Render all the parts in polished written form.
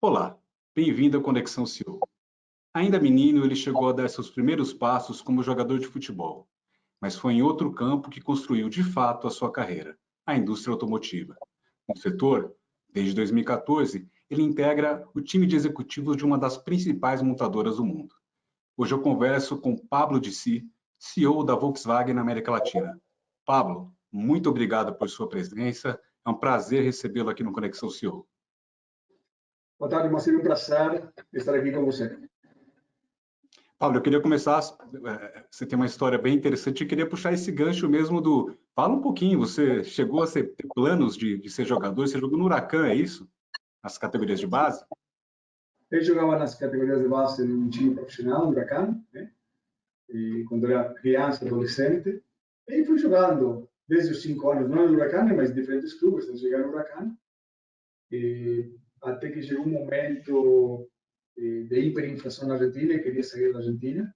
Olá, bem-vindo à Conexão CEO. Ainda menino, ele chegou a dar seus primeiros passos como jogador de futebol, mas foi em outro campo que construiu de fato a sua carreira, a indústria automotiva. No setor, desde 2014, ele integra o time de executivos de uma das principais montadoras do mundo. Hoje eu converso com Pablo Dissi, CEO da Volkswagen na América Latina. Pablo, muito obrigado por sua presença. É um prazer recebê-lo aqui no Conexão CEO. Boa tarde, Marcelo. Um prazer estar aqui com você. Pablo, eu queria começar. Você tem uma história bem interessante. Eu queria puxar esse gancho mesmo do. Fala um pouquinho. Você chegou a ter planos de ser jogador? Você jogou no Huracan, é isso? Nas categorias de base? Eu jogava nas categorias de base de um time profissional, no Huracan, né? E quando era criança, adolescente. E fui jogando desde os 5 anos, não no Huracan, mas em diferentes clubes, antes de chegar no Huracan. Até que chegou um momento de hiperinflação na Argentina, eu queria sair da Argentina.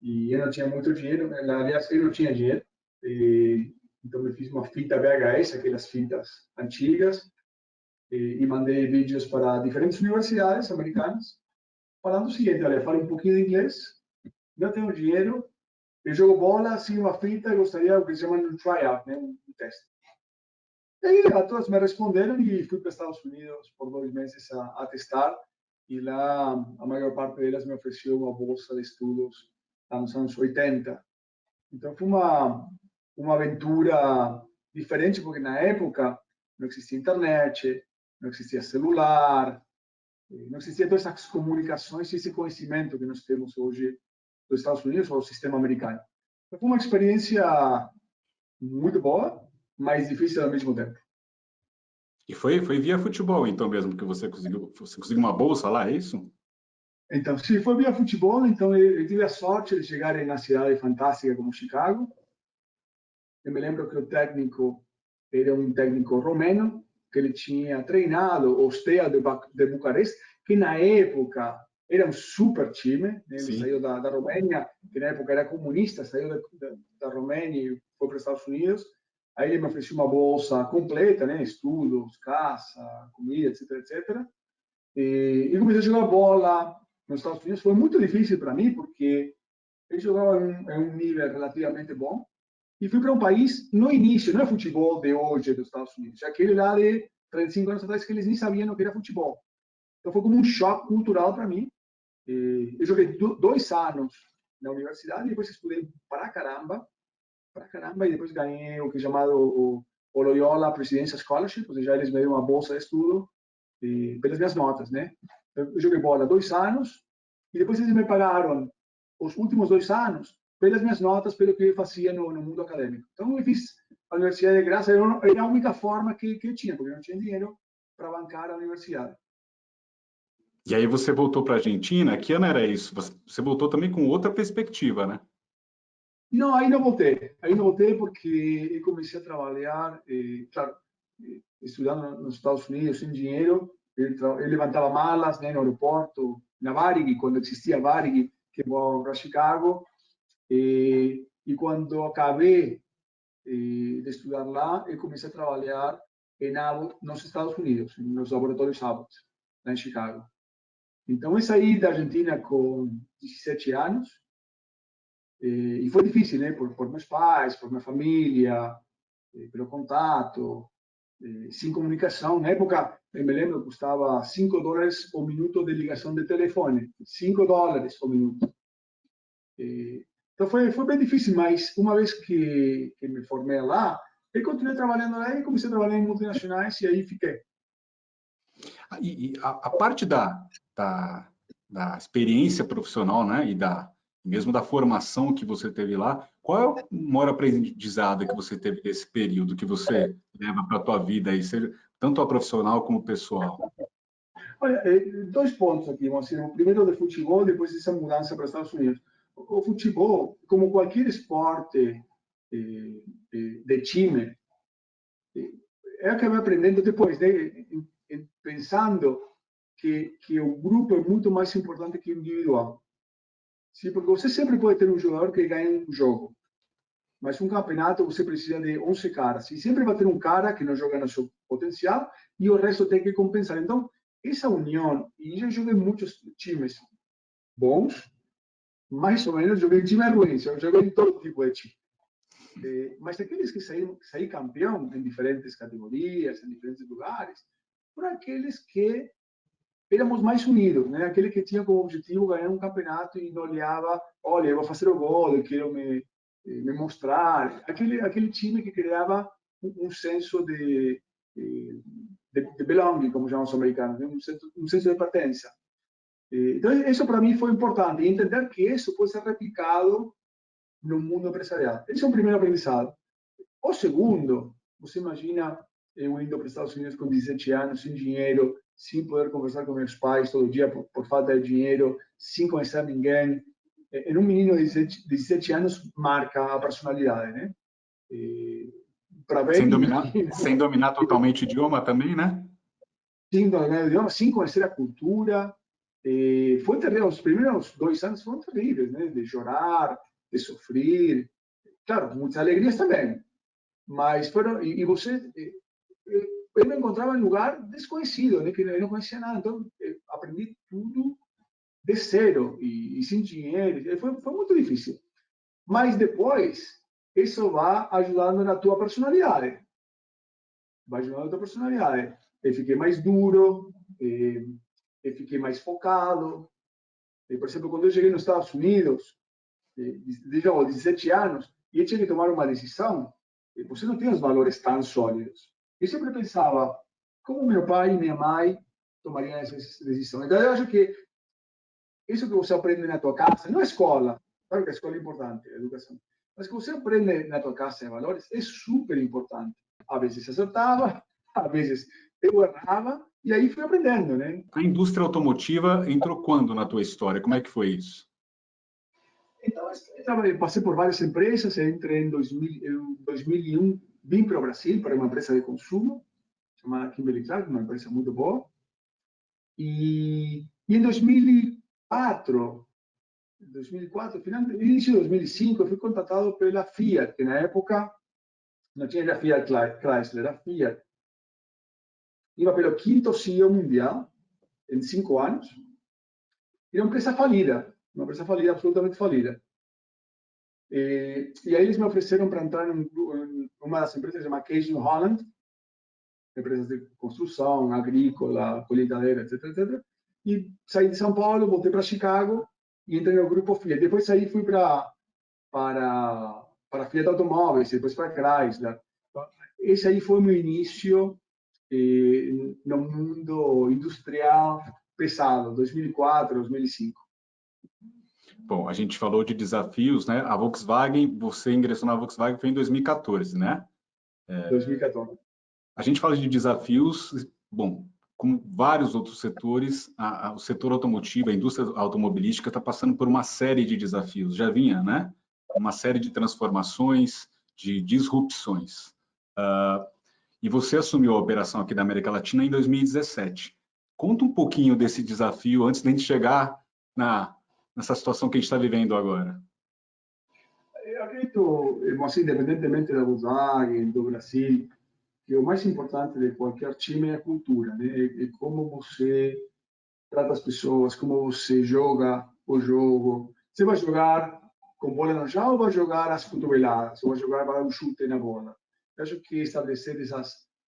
E eu não tinha muito dinheiro, aliás, eu não tinha dinheiro. Então, me fiz uma fita VHS, aquelas fitas antigas, e mandei vídeos para diferentes universidades americanas, falando o seguinte: olha, falo um pouquinho de inglês, não tenho dinheiro, eu jogo bola, sigo uma fita e gostaria do que se chama um tryout, né, um teste. E aí, todas me responderam e fui para os Estados Unidos por 2 meses a testar, e lá a maior parte delas me ofereceu uma bolsa de estudos nos anos 80. Então, foi uma aventura diferente, porque na época não existia internet, não existia celular, não existia todas essas comunicações e esse conhecimento que nós temos hoje dos Estados Unidos ou do sistema americano. Então, foi uma experiência muito boa, mas difícil ao mesmo tempo. E foi via futebol, então mesmo, que você conseguiu uma bolsa lá, é isso? Então, se foi via futebol, então eu tive a sorte de chegar em uma cidade fantástica como Chicago. Eu me lembro que o técnico era um técnico romeno, que ele tinha treinado o Steaua de Bucareste, que na época era um super time, né? Ele saiu da Romênia, que na época era comunista, saiu da Romênia e foi para os Estados Unidos. Aí ele me ofereceu uma bolsa completa, né? Estudos, casa, comida, etc, etc. E comecei a jogar bola nos Estados Unidos. Foi muito difícil para mim, porque eu jogava em um nível relativamente bom. E fui para um país, no início, não é futebol de hoje dos Estados Unidos, é aquele lá de 35 anos atrás que eles nem sabiam o que era futebol. Então foi como um choque cultural para mim. Eu joguei 2 anos na universidade, depois estudei para caramba, e depois ganhei o que é chamado o Loyola Presidential Scholarship, ou seja, eles me deram uma bolsa de estudo pelas minhas notas, né? Eu joguei bola 2 anos, e depois eles me pagaram os últimos 2 anos pelas minhas notas, pelo que eu fazia no mundo acadêmico. Então, eu fiz a universidade de graça, era a única forma que eu tinha, porque eu não tinha dinheiro para bancar a universidade. E aí você voltou para a Argentina, que ano era isso? Você voltou também com outra perspectiva, né? Não, aí não voltei. Aí não voltei porque eu comecei a trabalhar, claro, estudando nos Estados Unidos sem dinheiro. Eu levantava malas, né, no aeroporto, na Varig, quando existia Varig, que voava para Chicago. E quando acabei de estudar lá, eu comecei a trabalhar nos Estados Unidos, nos laboratórios Abbott, lá em Chicago. Então, eu saí da Argentina com 17 anos, e foi difícil, né? Por meus pais, por minha família, pelo contato, sem comunicação. Na época, eu me lembro, custava $5 o minuto de ligação de telefone. $5 o minuto. Então foi bem difícil, mas uma vez que me formei lá, eu continuei trabalhando lá e comecei a trabalhar em multinacionais e aí fiquei. E a parte da experiência profissional, né, e mesmo da formação que você teve lá, qual é o maior aprendizado que você teve desse período que você leva para a tua vida aí, seja tanto a profissional como pessoal? Olha, 2 pontos aqui, Marcelo. Primeiro de futebol, depois essa mudança para os Estados Unidos. O futebol, como qualquer esporte de time, eu acabei aprendendo depois, né, pensando que o grupo é muito mais importante que o individual. Sim, porque você sempre pode ter um jogador que ganha um jogo, mas um campeonato você precisa de 11 caras. E sempre vai ter um cara que não joga no seu potencial e o resto tem que compensar. Então, essa união, e eu joguei muitos times bons, mais ou menos joguei em times ruins, eu joguei em todo tipo de time. Mas aqueles que saí campeão em diferentes categorias, em diferentes lugares, foram aqueles que éramos mais unidos, né? Aquele que tinha como objetivo ganhar um campeonato e não olhava, olha, eu vou fazer o gol, eu quero me mostrar. Aquele time que criava senso de belonging, como chamam os americanos, né? Um senso de pertença. Então, isso para mim foi importante, e entender que isso pode ser replicado no mundo empresarial. Esse é um primeiro aprendizado. O segundo, você imagina eu indo para os Estados Unidos com 17 anos, sem dinheiro, sem poder conversar com meus pais todo dia por falta de dinheiro, sem conhecer ninguém. Um menino de 17 anos marca a personalidade, né? Para bem sem dominar totalmente o idioma também, né? Sem dominar o idioma, sem conhecer a cultura. Foi terrível. Os primeiros 2 anos foram terríveis, né? De chorar, de sofrer. Claro, muitas alegrias também. Mas foram. E você. Eu me encontrava em um lugar desconhecido, né? Que eu não conhecia nada. Então, aprendi tudo de zero e sem dinheiro. Foi muito difícil. Mas depois, isso vai ajudando na tua personalidade. Vai ajudando na tua personalidade. Eu fiquei mais duro, eu fiquei mais focado. Por exemplo, quando eu cheguei nos Estados Unidos, digamos, 17 anos, e eu tinha que tomar uma decisão, você não tem os valores tão sólidos. Eu sempre pensava, como meu pai e minha mãe tomariam essa decisão? Então, eu acho que isso que você aprende na tua casa, não é escola, claro que a escola é importante, a educação, mas que você aprende na tua casa de valores é super importante. Às vezes acertava, às vezes eu errava, e aí fui aprendendo, né? A indústria automotiva entrou quando na tua história? Como é que foi isso? Então, eu passei por várias empresas, entrei em 2001, vim para o Brasil, para uma empresa de consumo, chamada Kimberly-Clark, uma empresa muito boa. E em 2004, final, início de 2005, eu fui contratado pela Fiat, que na época não tinha a Fiat Chrysler, era Fiat. Iba pelo quinto CEO mundial, em 5 anos. E uma empresa falida, absolutamente falida. E aí eles me ofereceram para entrar em uma das empresas chamada Case New Holland, empresas de construção, agrícola, colheitadeira, etc, etc. E saí de São Paulo, voltei para Chicago e entrei no grupo Fiat. Depois saí, fui para Fiat Automóveis, depois para Chrysler. Esse aí foi o meu início no mundo industrial pesado, 2004, 2005. Bom, a gente falou de desafios, né? A Volkswagen, você ingressou na Volkswagen foi em 2014, né? 2014. A gente fala de desafios, bom, como vários outros setores, o setor automotivo, a indústria automobilística está passando por uma série de desafios, já vinha, né? Uma série de transformações, de disrupções. E você assumiu a operação aqui da América Latina em 2017. Conta um pouquinho desse desafio antes de a gente chegar nessa situação que a gente está vivendo agora. Eu acredito, independentemente da Volkswagen, do Brasil, que o mais importante de qualquer time é a cultura, né? É como você trata as pessoas, como você joga o jogo. Você vai jogar com bola no chão ou vai jogar as cotoveladas? Ou vai jogar para dar um chute na bola? Eu acho que estabelecer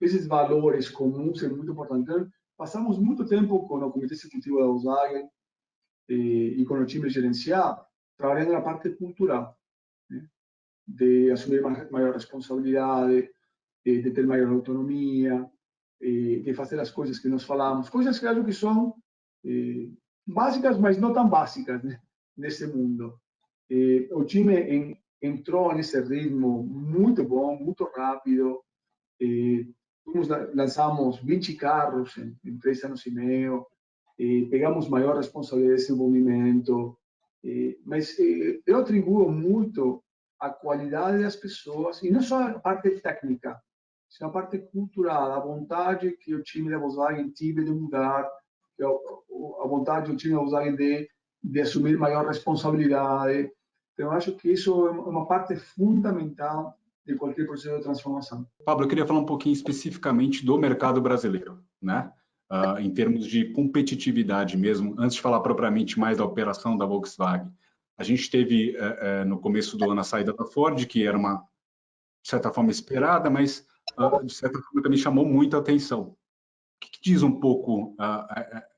esses valores comuns é muito importante. Então, passamos muito tempo com o comitê executivo da Volkswagen e com o time gerencial, trabalhando na parte cultural, né? De assumir maior responsabilidade, de ter maior autonomia, de fazer as coisas que nós falamos, coisas que acho que são básicas, mas não tão básicas, né, nesse mundo. O time entrou nesse ritmo muito bom, muito rápido. Lançamos 20 carros em 3 anos e meio, pegamos maior responsabilidade de desenvolvimento, mas eu atribuo muito a qualidade das pessoas, e não só a parte técnica, sino a parte cultural, a vontade que o time da Volkswagen teve de mudar, a vontade do time da Volkswagen de assumir maior responsabilidade. Então, eu acho que isso é uma parte fundamental de qualquer processo de transformação. Pablo, eu queria falar um pouquinho especificamente do mercado brasileiro, né? em termos de competitividade mesmo, antes de falar propriamente mais da operação da Volkswagen. A gente teve, no começo do ano, a saída da Ford, que era uma, de certa forma, esperada, mas, de certa forma, também chamou muita atenção. O que diz um pouco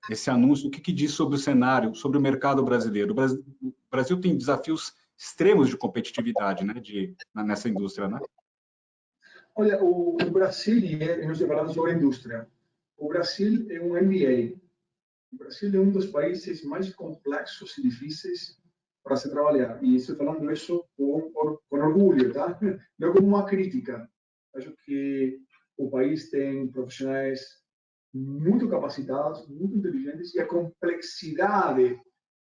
esse anúncio? O que diz sobre o cenário, sobre o mercado brasileiro? O Brasil tem desafios extremos de competitividade, né, nessa indústria, né? Olha, o Brasil, e nós falamos sobre a indústria, o Brasil é um MBA. O Brasil é um dos países mais complexos e difíceis para se trabalhar. E estou falando isso com orgulho, tá? Não como uma crítica. Acho que o país tem profissionais muito capacitados, muito inteligentes, e a complexidade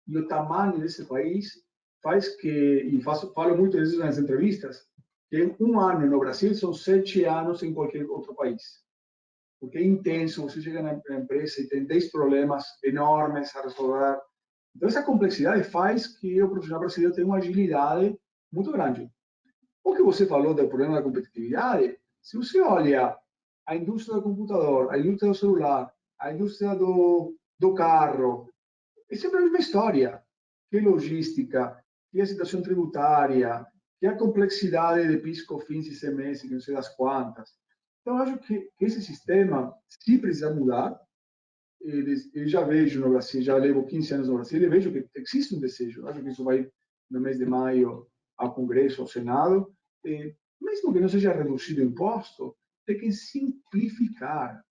e o tamanho desse país faz que, e falo muito disso nas entrevistas, que um ano no Brasil são 7 anos em qualquer outro país. Porque é intenso, você chega na empresa e tem 10 problemas enormes a resolver. Então, essa complexidade faz que o profissional brasileiro tenha uma agilidade muito grande. O que você falou do problema da competitividade, se você olha a indústria do computador, a indústria do celular, a indústria do carro, é sempre a mesma história. Que logística, que a situação tributária, que a complexidade de PIS, COFINS e CMS, que não sei das quantas. Então, acho que esse sistema, se precisa mudar, eu já vejo no Brasil, já levo 15 anos no Brasil, e vejo que existe um desejo. Acho que isso vai, no mês de maio, ao Congresso, ao Senado. Mesmo que não seja reduzido o imposto, tem que simplificar.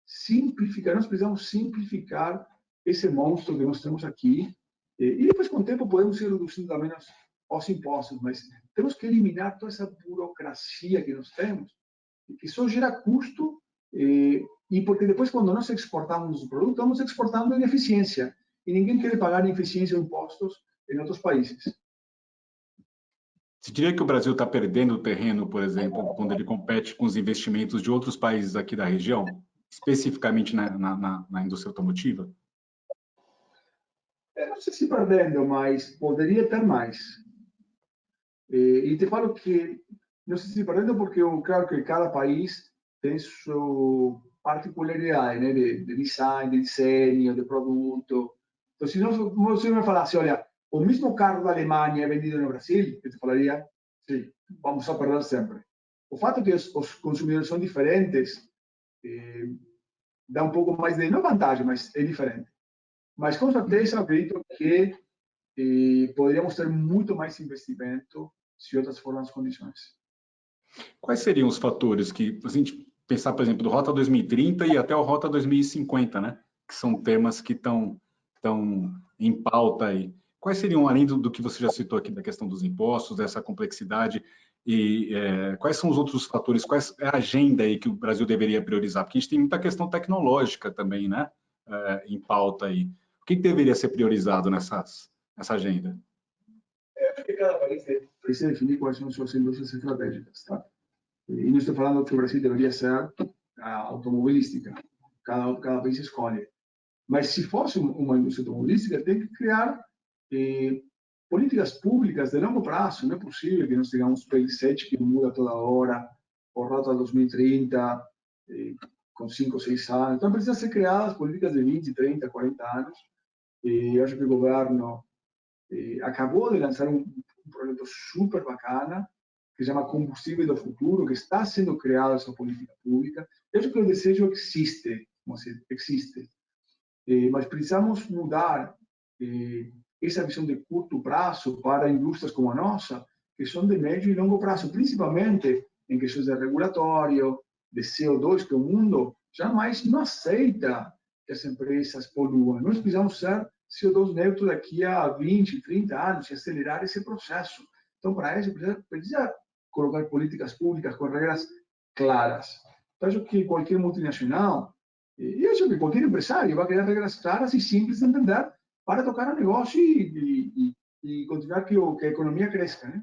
Simplificar, nós precisamos simplificar esse monstro que nós temos aqui. E depois, com o tempo, podemos ir reduzindo também os impostos, mas temos que eliminar toda essa burocracia que nós temos, que só gera custo, e porque depois, quando nós exportamos o produto, estamos exportando ineficiência, e ninguém quer pagar ineficiência ou impostos em outros países. Você diria que o Brasil está perdendo terreno, por exemplo, quando ele compete com os investimentos de outros países aqui da região, especificamente na indústria automotiva? Não sei se perdendo, mas poderia ter mais. E te falo que não sei se perdendo porque claro que cada país tem sua particularidade, né, de design, de desenho, de produto. Então, se você me falasse, olha, o mesmo carro da Alemanha é vendido no Brasil, eu te falaria, sim, vamos a perder sempre. O fato que os consumidores são diferentes dá um pouco mais de, não vantagem, mas é diferente. Mas com certeza acredito que poderíamos ter muito mais investimento se outras forem as condições. Quais seriam os fatores que, se a gente pensar, por exemplo, do Rota 2030 e até o Rota 2050, né? Que são temas que estão em pauta aí. Quais seriam, além do que você já citou aqui, da questão dos impostos, dessa complexidade, e quais são os outros fatores, quais é a agenda aí que o Brasil deveria priorizar? Porque a gente tem muita questão tecnológica também, né? Em pauta aí. O que deveria ser priorizado nessa agenda? Acho que cada país precisa definir quais são suas indústrias estratégicas, tá? E não estou falando que o Brasil deveria ser a automobilística. Cada país escolhe. Mas se fosse uma indústria automobilística, tem que criar políticas públicas de longo prazo. Não é possível que nós tenhamos PL7 que muda toda hora, ou Rota 2030, com 5 ou 6 anos. Então, precisam ser criadas políticas de 20, 30, 40 anos. E eu acho que o governo acabou de lançar um projeto super bacana, que se chama Combustível do Futuro, que está sendo criada essa política pública. Eu acho que o desejo existe, mas precisamos mudar essa visão de curto prazo para indústrias como a nossa, que são de médio e longo prazo, principalmente em questões de regulatório, de CO2, que o mundo jamais não aceita que as empresas poluam. Nós precisamos ser CO2 neutro daqui a 20, 30 anos e acelerar esse processo. Então, para isso, precisa colocar políticas públicas com regras claras. Então, acho que qualquer multinacional, e acho que qualquer empresário vai criar regras claras e simples de entender para tocar o negócio e continuar que a economia cresça, né?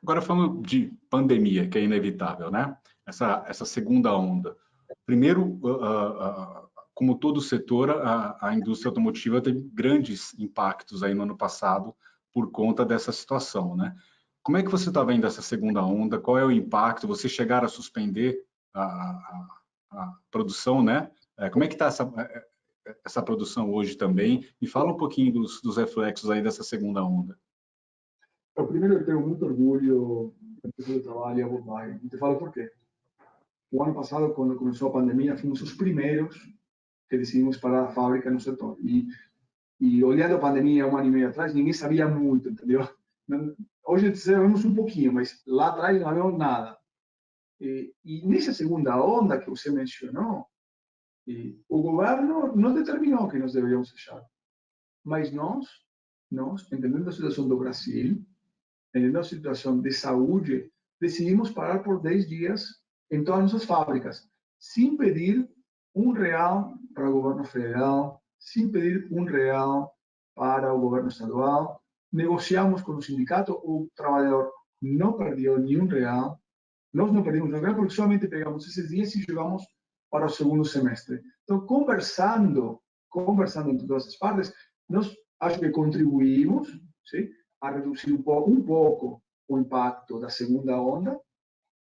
Agora, falando de pandemia, que é inevitável, né? Essa segunda onda. Primeiro, como todo setor, a indústria automotiva teve grandes impactos aí no ano passado por conta dessa situação, né? Como é que você está vendo essa segunda onda? Qual é o impacto? Você chegar a suspender a produção, né? Como é que está essa produção hoje também? Me fala um pouquinho dos reflexos aí dessa segunda onda. Primeiro, eu tenho muito orgulho da empresa de trabalho e a Volkswagen. E te falo por quê. O ano passado, quando começou a pandemia, fomos os primeiros que decidimos parar a fábrica no setor. E olhando a pandemia um ano e meio atrás, ninguém sabia muito, entendeu? Hoje sabemos um pouquinho, mas lá atrás não sabíamos nada. E nessa segunda onda que você mencionou, o governo não determinou que nós deveríamos fechar. Mas nós, entendendo a situação do Brasil, entendendo a situação de saúde, decidimos parar por 10 dias em todas as nossas fábricas, sem pedir R$1 para o governo federal, sem pedir R$1 para o governo estadual. Negociamos com o sindicato, o trabalhador não perdeu nem R$1. Nós não perdemos R$1 porque somente pegamos esses dias e jogamos para o segundo semestre. Então, conversando entre todas as partes, nós acho que contribuímos, sim, a reduzir um pouco o impacto da segunda onda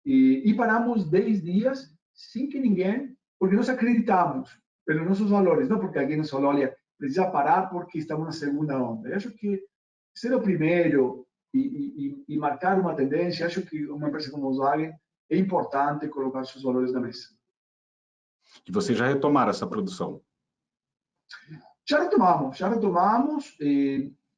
e paramos 10 dias sem que ninguém, porque nós acreditamos pelos nossos valores, não porque alguém nos falou, olha, precisa parar porque estamos na segunda onda. Eu acho que ser o primeiro e marcar uma tendência, acho que uma empresa como a Volkswagen é importante colocar seus valores na mesa. E vocês já retomaram essa produção? Já retomamos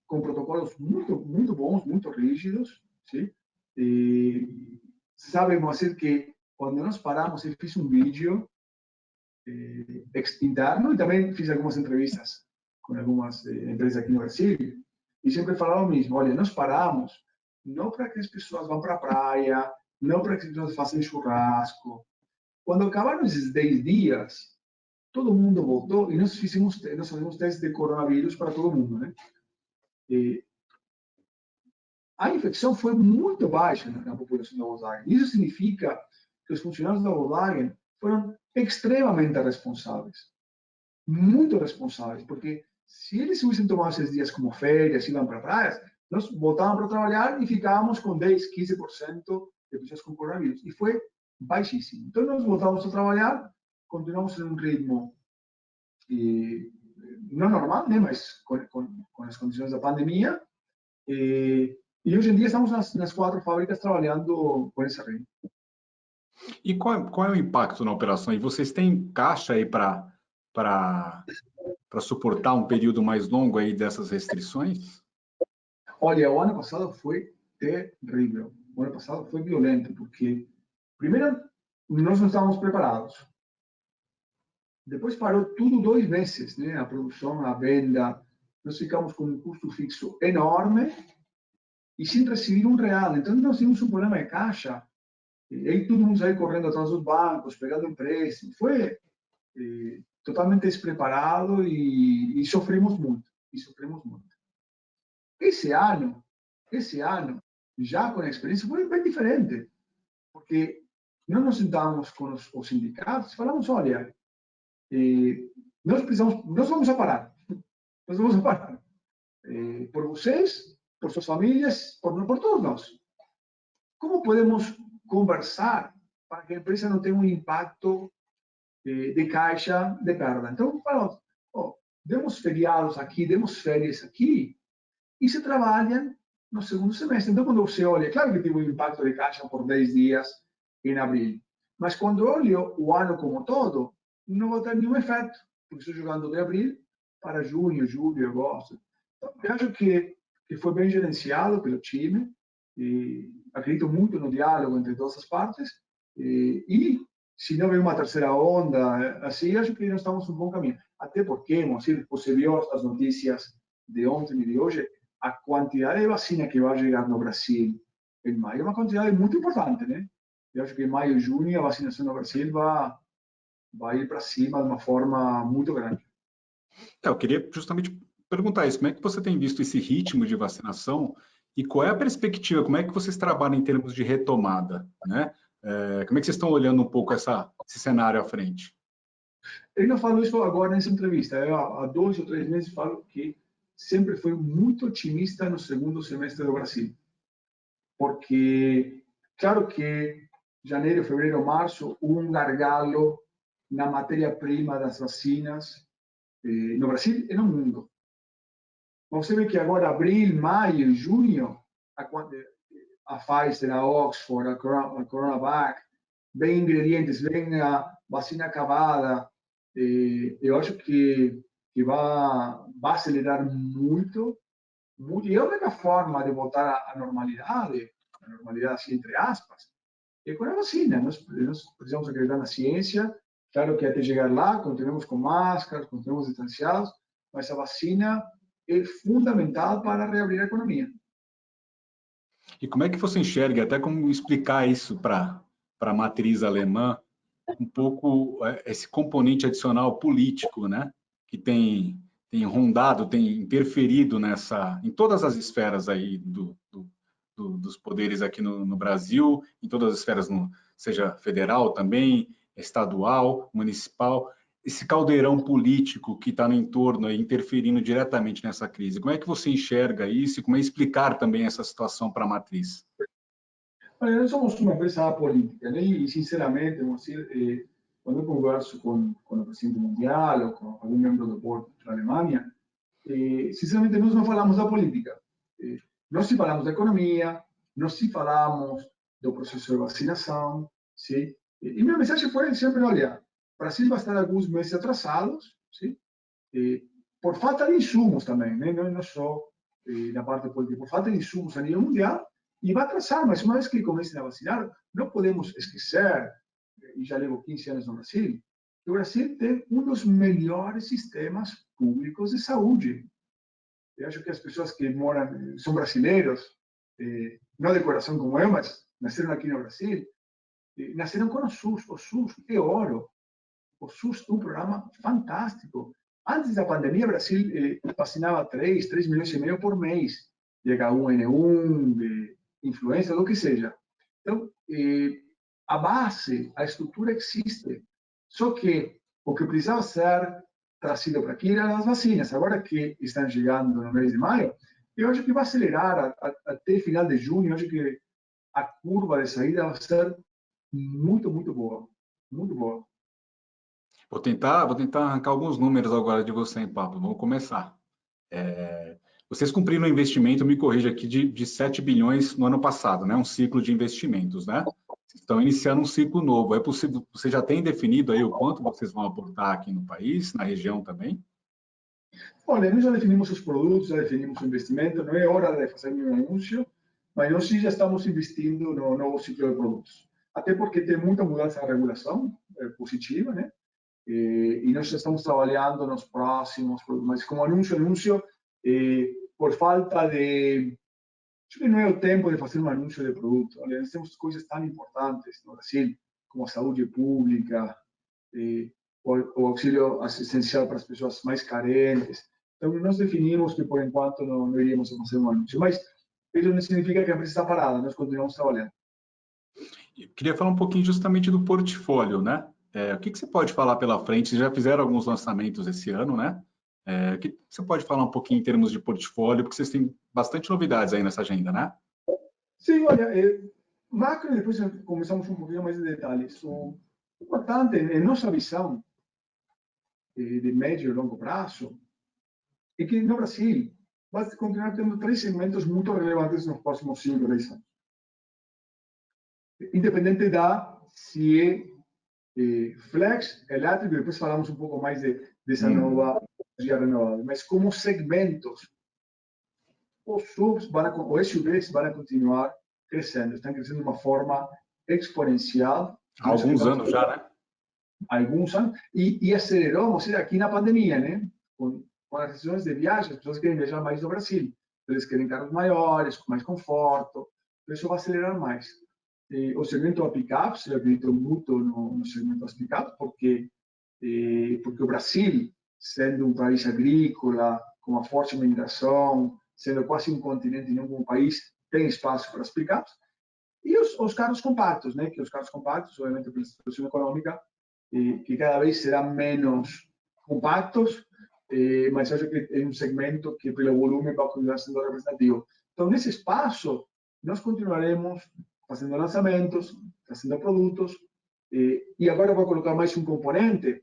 com protocolos muito bons, muito rígidos, sim? E sabemos assim que quando nós paramos, eu fiz um vídeo interno e também fiz algumas entrevistas com algumas empresas aqui no Brasil e sempre falaram o mesmo, olha, nós paramos não para que as pessoas vão para a praia, não para que as pessoas façam churrasco. Quando acabaram esses 10 dias, todo mundo voltou e nós fizemos testes de coronavírus para todo mundo, né? E a infecção foi muito baixa na população da Volkswagen. Isso significa que os funcionários da Volkswagen foram extremamente responsáveis, muito responsáveis, porque se eles hubiesen tomado esses dias como férias, iam para praias, nós voltávamos para trabalhar e ficávamos com 10, 15% de pessoas com coronavírus. E foi baixíssimo. Então, nós voltávamos a trabalhar, continuamos em um ritmo não normal, né, mas com as condições da pandemia. E hoje em dia estamos nas 4 fábricas trabalhando com esse ritmo. E qual é o impacto na operação? E vocês têm caixa aí para suportar um período mais longo aí dessas restrições? Olha, o ano passado foi terrível. O ano passado foi violento, porque, primeiro, nós não estávamos preparados. Depois parou tudo 2 meses, né? A produção, a venda. Nós ficamos com um custo fixo enorme e sem receber R$1. Então, nós tínhamos um problema de caixa. E aí todo mundo saiu correndo atrás dos bancos, pegando empréstimo. Foi totalmente despreparado e sofremos muito. Esse ano, já com a experiência, foi bem diferente. Porque nós nos sentamos com os sindicatos e falamos, olha, nós vamos a parar. Nós vamos a parar. Por vocês, por suas famílias, por todos nós. Como podemos conversar para que a empresa não tenha um impacto de caixa de perda? Então, falamos, demos feriados aqui, demos férias aqui, e se trabalham no segundo semestre. Então, quando você olha, claro que teve um impacto de caixa por 10 dias em abril, mas quando olho o ano como todo, não vai ter nenhum efeito, porque estou jogando de abril para junho, julho, agosto. Então, eu acho que foi bem gerenciado pelo time, e acredito muito no diálogo entre todas as partes, e se não vem uma terceira onda, assim, acho que nós estamos um bom caminho. Até porque, você viu as notícias de ontem e de hoje, a quantidade de vacina que vai chegar no Brasil em maio é uma quantidade muito importante, né? Eu acho que em maio e junho a vacinação no Brasil vai ir para cima de uma forma muito grande. Eu queria justamente perguntar isso, como é que você tem visto esse ritmo de vacinação e qual é a perspectiva, como é que vocês trabalham em termos de retomada, né? Como é que vocês estão olhando um pouco esse cenário à frente? Eu não falo isso agora nessa entrevista, eu, há 2 ou 3 meses falo que sempre fui muito otimista no segundo semestre do Brasil, porque claro que janeiro, fevereiro, março, um gargalo na matéria-prima das vacinas no Brasil e no mundo. Você vê que agora, abril, maio, junho, a Pfizer, a Oxford, a Coronavac, vem ingredientes, vem a vacina acabada. Eu acho que vai acelerar muito, muito. E a única forma de voltar à normalidade assim, entre aspas, é com a vacina. Nós precisamos acreditar na ciência. Claro que até chegar lá, continuamos com máscaras, continuamos distanciados, mas a vacina é fundamental para reabrir a economia. E como é que você enxerga, até como explicar isso para a matriz alemã, um pouco esse componente adicional político, né? Que tem rondado, tem interferido em todas as esferas aí dos poderes aqui no Brasil, em todas as esferas, seja federal também, estadual, municipal, esse caldeirão político que está no entorno, aí, interferindo diretamente nessa crise. Como é que você enxerga isso e como é explicar também essa situação para a matriz? Olha, nós somos uma empresa política, né? E, sinceramente, quando eu converso com o presidente mundial ou com algum membro do board da Alemanha, sinceramente, nós não falamos da política. Nós sim falamos da economia, nós sim falamos do processo de vacinação, sim? E minha mensagem foi sempre, olha, o Brasil vai estar alguns meses atrasados, sim? Por falta de insumos também, né? Não só na parte política, por falta de insumos a nível mundial, e vai atrasar, mas uma vez que comecem a vacinar, não podemos esquecer, e já levo 15 anos no Brasil, que o Brasil tem um dos melhores sistemas públicos de saúde. Eu acho que as pessoas que moram, são brasileiros, não de coração como eu, mas nasceram aqui no Brasil, nasceram com o SUS. O SUS é ouro. O SUS é um programa fantástico. Antes da pandemia, o Brasil vacinava 3 milhões e meio por mês, de H1N1, de influenza, do que seja. Então, a base, a estrutura existe. Só que o que precisava ser trazido para aqui eram as vacinas. Agora que estão chegando no mês de maio, eu acho que vai acelerar até final de junho. Eu acho que a curva de saída vai ser muito, muito boa. Muito boa. Vou tentar arrancar alguns números agora de você, hein, Pablo. Vamos começar. Vocês cumpriram um investimento, me corrija aqui, de 7 bilhões no ano passado, né? Um ciclo de investimentos, né? Vocês estão iniciando um ciclo novo. É possível, você já tem definido aí o quanto vocês vão aportar aqui no país, na região também? Olha, nós já definimos os produtos, já definimos o investimento, não é hora de fazer nenhum anúncio, mas nós sim já estamos investindo no novo ciclo de produtos. Até porque tem muita mudança na regulação positiva, né? E nós já estamos trabalhando nos próximos produtos, mas como anúncio, por falta de... Acho que não é o tempo de fazer um anúncio de produto. Olha, nós temos coisas tão importantes no Brasil, como a saúde pública, o auxílio assistencial para as pessoas mais carentes. Então, nós definimos que, por enquanto, não iríamos fazer um anúncio. Mas isso não significa que a empresa está parada, nós continuamos trabalhando. Eu queria falar um pouquinho justamente do portfólio, né? O que você pode falar pela frente? Vocês já fizeram alguns lançamentos esse ano, né? O que você pode falar um pouquinho em termos de portfólio? Porque vocês têm bastante novidades aí nessa agenda, né? Sim, olha, macro, e depois começamos um pouquinho mais de detalhes. O importante, em nossa visão de médio e longo prazo, é que no Brasil vai continuar tendo 3 segmentos muito relevantes nos próximos 5 ou 10 anos. Independente se é flex, elétrico, depois falamos um pouco mais dessa nova energia renovável, mas como segmentos, os SUVs, os SUVs vão continuar crescendo, estão crescendo de uma forma exponencial. Há alguns anos já, né? Alguns anos, e acelerou, ou seja, aqui na pandemia, né? Com as restrições de viagem, as pessoas querem viajar mais no Brasil, eles querem carros maiores, com mais conforto, isso vai acelerar mais. O segmento da pickups, eu acredito muito no segmento das pickups, porque o Brasil, sendo um país agrícola, com uma forte mineração, sendo quase um continente e não um país, tem espaço para as pickups. E os carros compactos, né? Que os carros compactos, obviamente, pela situação econômica, que cada vez serão menos compactos, mas acho que é um segmento que, pelo volume, vai continuar sendo representativo. Então, nesse espaço, nós continuaremos fazendo lançamentos, trazendo produtos, E agora eu vou colocar mais um componente,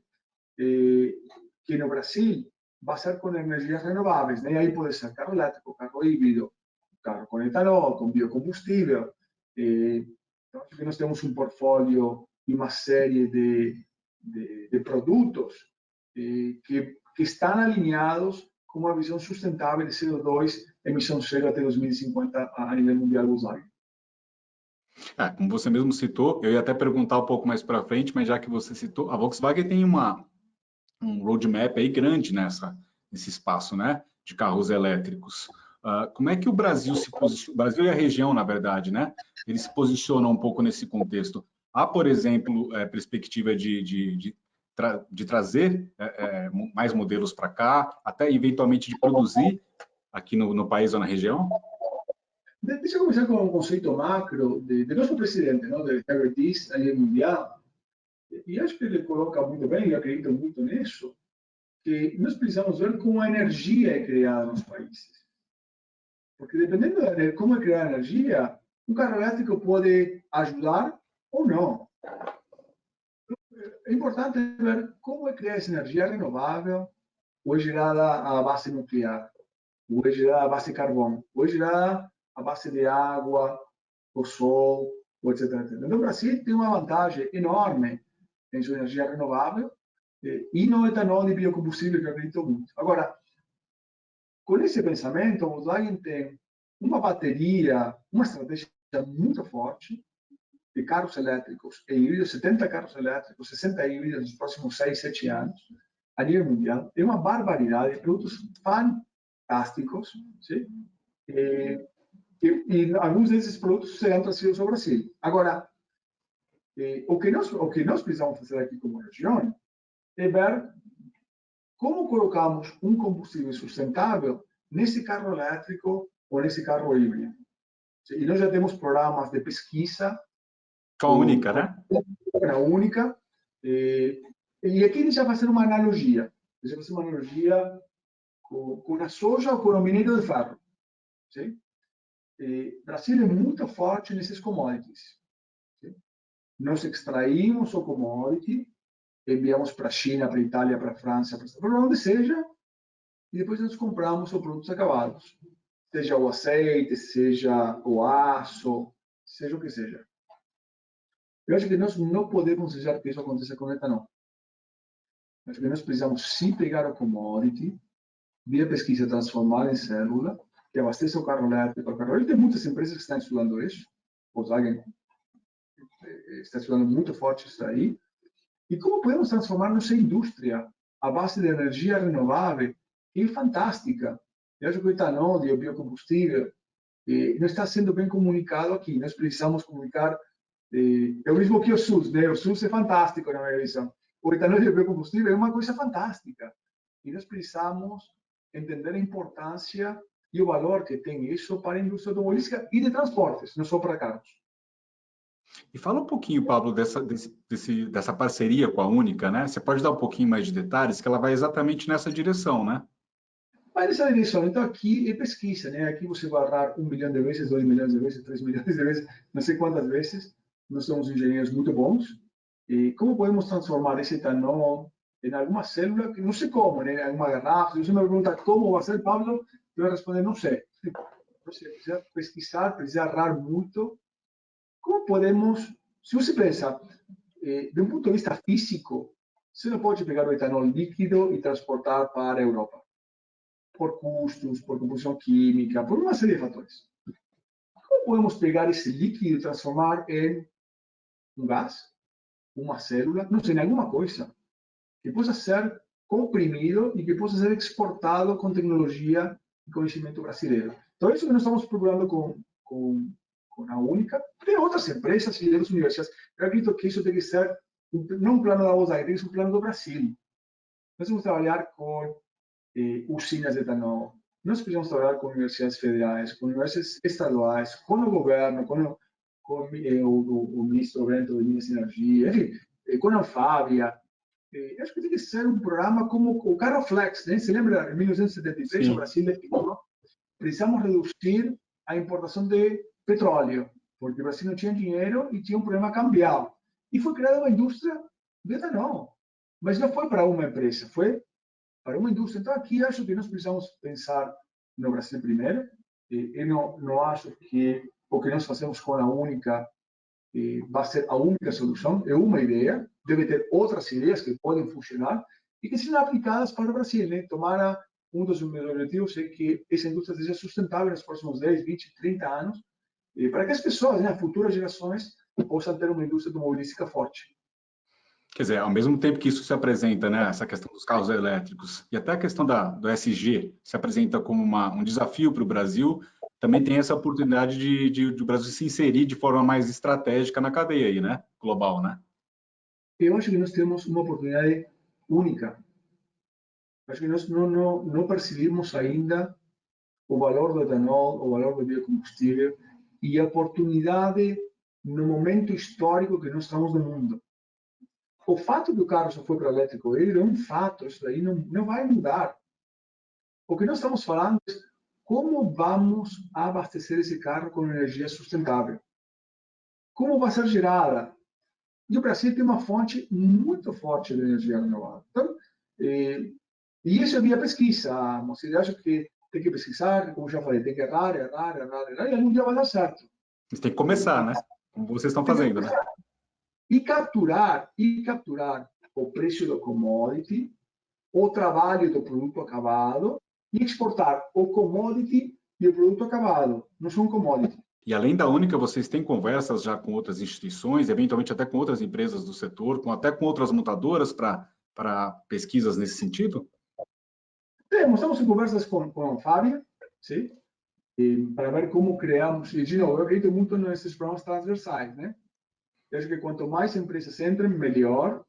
que no Brasil vai ser com energias renováveis, né? Aí pode ser carro elétrico, carro híbrido, carro com etanol, com biocombustível. Então, acho que nós temos um portfólio e uma série de produtos que estão alinhados com uma visão sustentável de CO2, emissão zero até 2050 a nível mundial Volkswagen. Como você mesmo citou, eu ia até perguntar um pouco mais para frente, mas já que você citou, a Volkswagen tem um roadmap aí grande nesse espaço, né, de carros elétricos. Como é que o Brasil se posiciona, o Brasil e a região, na verdade, né, eles se posicionam um pouco nesse contexto? Há, por exemplo, perspectiva de trazer mais modelos para cá, até eventualmente de produzir aqui no país ou na região? Deixa eu começar com um conceito macro de nosso presidente, não, de Herbert Diess, a nível mundial. E acho que ele coloca muito bem, e acredito muito nisso, que nós precisamos ver como a energia é criada nos países. Porque dependendo de como é criada a energia, um carro elétrico pode ajudar ou não. É importante ver como é criada essa energia renovável, ou é gerada à base nuclear, ou é gerada à base de carvão, ou é gerada à base de água, o sol, etc. Então, o Brasil tem uma vantagem enorme em sua energia renovável e no etanol e biocombustível, que eu acredito muito. Agora, com esse pensamento, o Volkswagen tem uma bateria, uma estratégia muito forte de carros elétricos e híbridos, 70 carros elétricos, 60 híbridos nos próximos 6, 7 anos, a nível mundial. É uma barbaridade de produtos fantásticos, sim? E alguns desses produtos serão trazidos ao Brasil. Agora, o que nós precisamos fazer aqui como região é ver como colocamos um combustível sustentável nesse carro elétrico ou nesse carro híbrido. E nós já temos programas de pesquisa. Com a Única, né? A Única. E aqui deixa eu fazer uma analogia. Deixa eu fazer uma analogia com a soja ou com o minério de ferro. Sim? O Brasil é muito forte nesses commodities. Sim? Nós extraímos o commodity, enviamos para a China, para a Itália, para a França, para onde seja, e depois nós compramos os produtos acabados. Seja o azeite, seja o aço, seja o que seja. Eu acho que nós não podemos deixar que isso aconteça com o etanol. Acho que nós precisamos sim pegar o commodity, via pesquisa, transformar em célula, que abasteça o carro elétrico. Tem muitas empresas que estão estudando isso. O Volkswagen está estudando muito forte isso aí. E como podemos transformar nossa indústria à base de energia renovável, que é fantástica. Eu acho que o etanol e o biocombustível não está sendo bem comunicado aqui. Nós precisamos comunicar. É o mesmo que o SUS, né? O SUS é fantástico na minha visão. O etanol e o biocombustível é uma coisa fantástica. E nós precisamos entender a importância e o valor que tem isso para a indústria automobilística e de transportes, não só para carros. E fala um pouquinho, Pablo, dessa parceria com a Única, né? Você pode dar um pouquinho mais de detalhes, que ela vai exatamente nessa direção, né? Vai nessa direção. Então, aqui é pesquisa, né? Aqui você vai errar 1 milhão de vezes, 2 milhões de vezes, 3 milhões de vezes, não sei quantas vezes. Nós somos engenheiros muito bons. E como podemos transformar esse etanol em alguma célula, que não sei como, né? Em alguma garrafa. Se você me pergunta como vai ser, Pablo, eu vou responder, não sei. Você precisa pesquisar, precisa errar muito. Como podemos, se você pensa, de um ponto de vista físico, você não pode pegar o etanol líquido e transportar para a Europa. Por custos, por composição química, por uma série de fatores. Como podemos pegar esse líquido e transformar em um gás, uma célula, não sei, em alguma coisa que possa ser comprimido e que possa ser exportado com tecnologia e conhecimento brasileiro? Então, isso que nós estamos procurando com a Única. Tem outras empresas e outras universidades. Eu acredito que isso tem que ser, não um plano da Volkswagen, tem que ser um plano do Brasil. Nós vamos trabalhar com usinas de etanol. Nós precisamos trabalhar com universidades federais, com universidades estaduais, com o governo, com o ministro Bento de Minas e Energia, enfim, com a Anfávia. Acho que tem que ser um programa como o Carro Flex, né? Se lembra, em 1973, o Brasil definiu, precisamos reduzir a importação de petróleo, porque o Brasil não tinha dinheiro e tinha um problema cambial. E foi criada uma indústria de etanol. Mas não foi para uma empresa, foi para uma indústria. Então, aqui acho que nós precisamos pensar no Brasil primeiro. Eu não acho que o que nós fazemos com a única vai ser a única solução. É uma ideia, deve ter outras ideias que podem funcionar e que sejam aplicadas para o Brasil. Né? Tomara, um dos meus objetivos é que essa indústria seja sustentável nos próximos 10, 20, 30 anos, para que as pessoas, né, as futuras gerações, possam ter uma indústria automobilística forte. Quer dizer, ao mesmo tempo que isso se apresenta, né, essa questão dos carros elétricos, e até a questão do SG se apresenta como um desafio para o Brasil, também tem essa oportunidade de o Brasil se inserir de forma mais estratégica na cadeia aí, né, global, né? Eu acho que nós temos uma oportunidade única. Acho que nós não percebemos ainda o valor do etanol, o valor do biocombustível e a oportunidade no momento histórico que nós estamos no mundo. O fato que o carro só foi para elétrico ele é um fato, isso daí não vai mudar. O que nós estamos falando é como vamos abastecer esse carro com energia sustentável. Como vai ser gerada? E o Brasil tem uma fonte muito forte de energia renovável. Então, e isso é via pesquisa. Eu acho que tem que pesquisar, como já falei, tem que errar, e algum dia vai dar certo. Mas tem que começar, né? Como vocês estão fazendo, né? E capturar o preço do commodity, o trabalho do produto acabado e exportar o commodity e o produto acabado. Não são commodity. E além da Única, vocês têm conversas já com outras instituições, eventualmente até com outras empresas do setor, até com outras montadoras para pesquisas nesse sentido? Estamos em conversas com a Fábio, sim, para ver como criamos. E, de novo, eu acredito muito nesses programas transversais, né? Eu acho que quanto mais empresas entrem, melhor.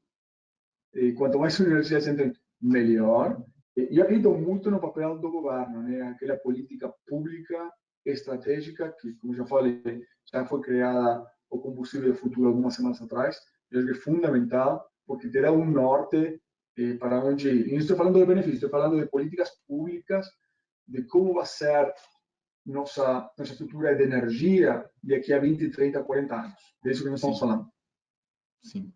E quanto mais universidades entrem, melhor. E eu acredito muito no papel do governo, né? Aquela política pública estratégica que, como já falei, já foi criada o combustível do futuro algumas semanas atrás. Eu acho que é fundamental, porque terá um norte para onde ir. E não estou falando de benefícios, estou falando de políticas públicas, de como vai ser nossa estrutura de energia daqui a 20, 30, 40 anos. É isso que nós estamos falando. Sim.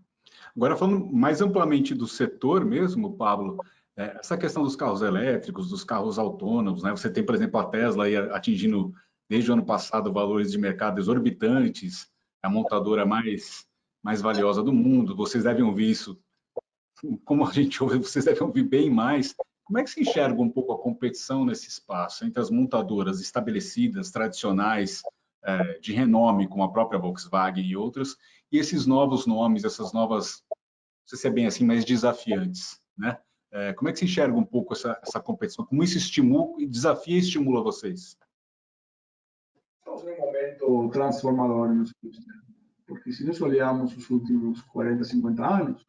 Agora, falando mais amplamente do setor mesmo, Pablo, essa questão dos carros elétricos, dos carros autônomos, né? Você tem, por exemplo, a Tesla aí atingindo, desde o ano passado, valores de mercado exorbitantes, a montadora mais valiosa do mundo. Vocês devem ouvir isso, como a gente ouve, vocês devem ouvir bem mais. Como é que se enxerga um pouco a competição nesse espaço entre as montadoras estabelecidas, tradicionais, de renome, como a própria Volkswagen e outras, e esses novos nomes, essas novas, não sei se é bem assim, mas desafiantes, né? Como é que se enxerga um pouco essa competição? Como isso estimula, desafia e estimula vocês? Estamos em um momento transformador nos últimos tempos, porque se nós olhamos os últimos 40, 50 anos,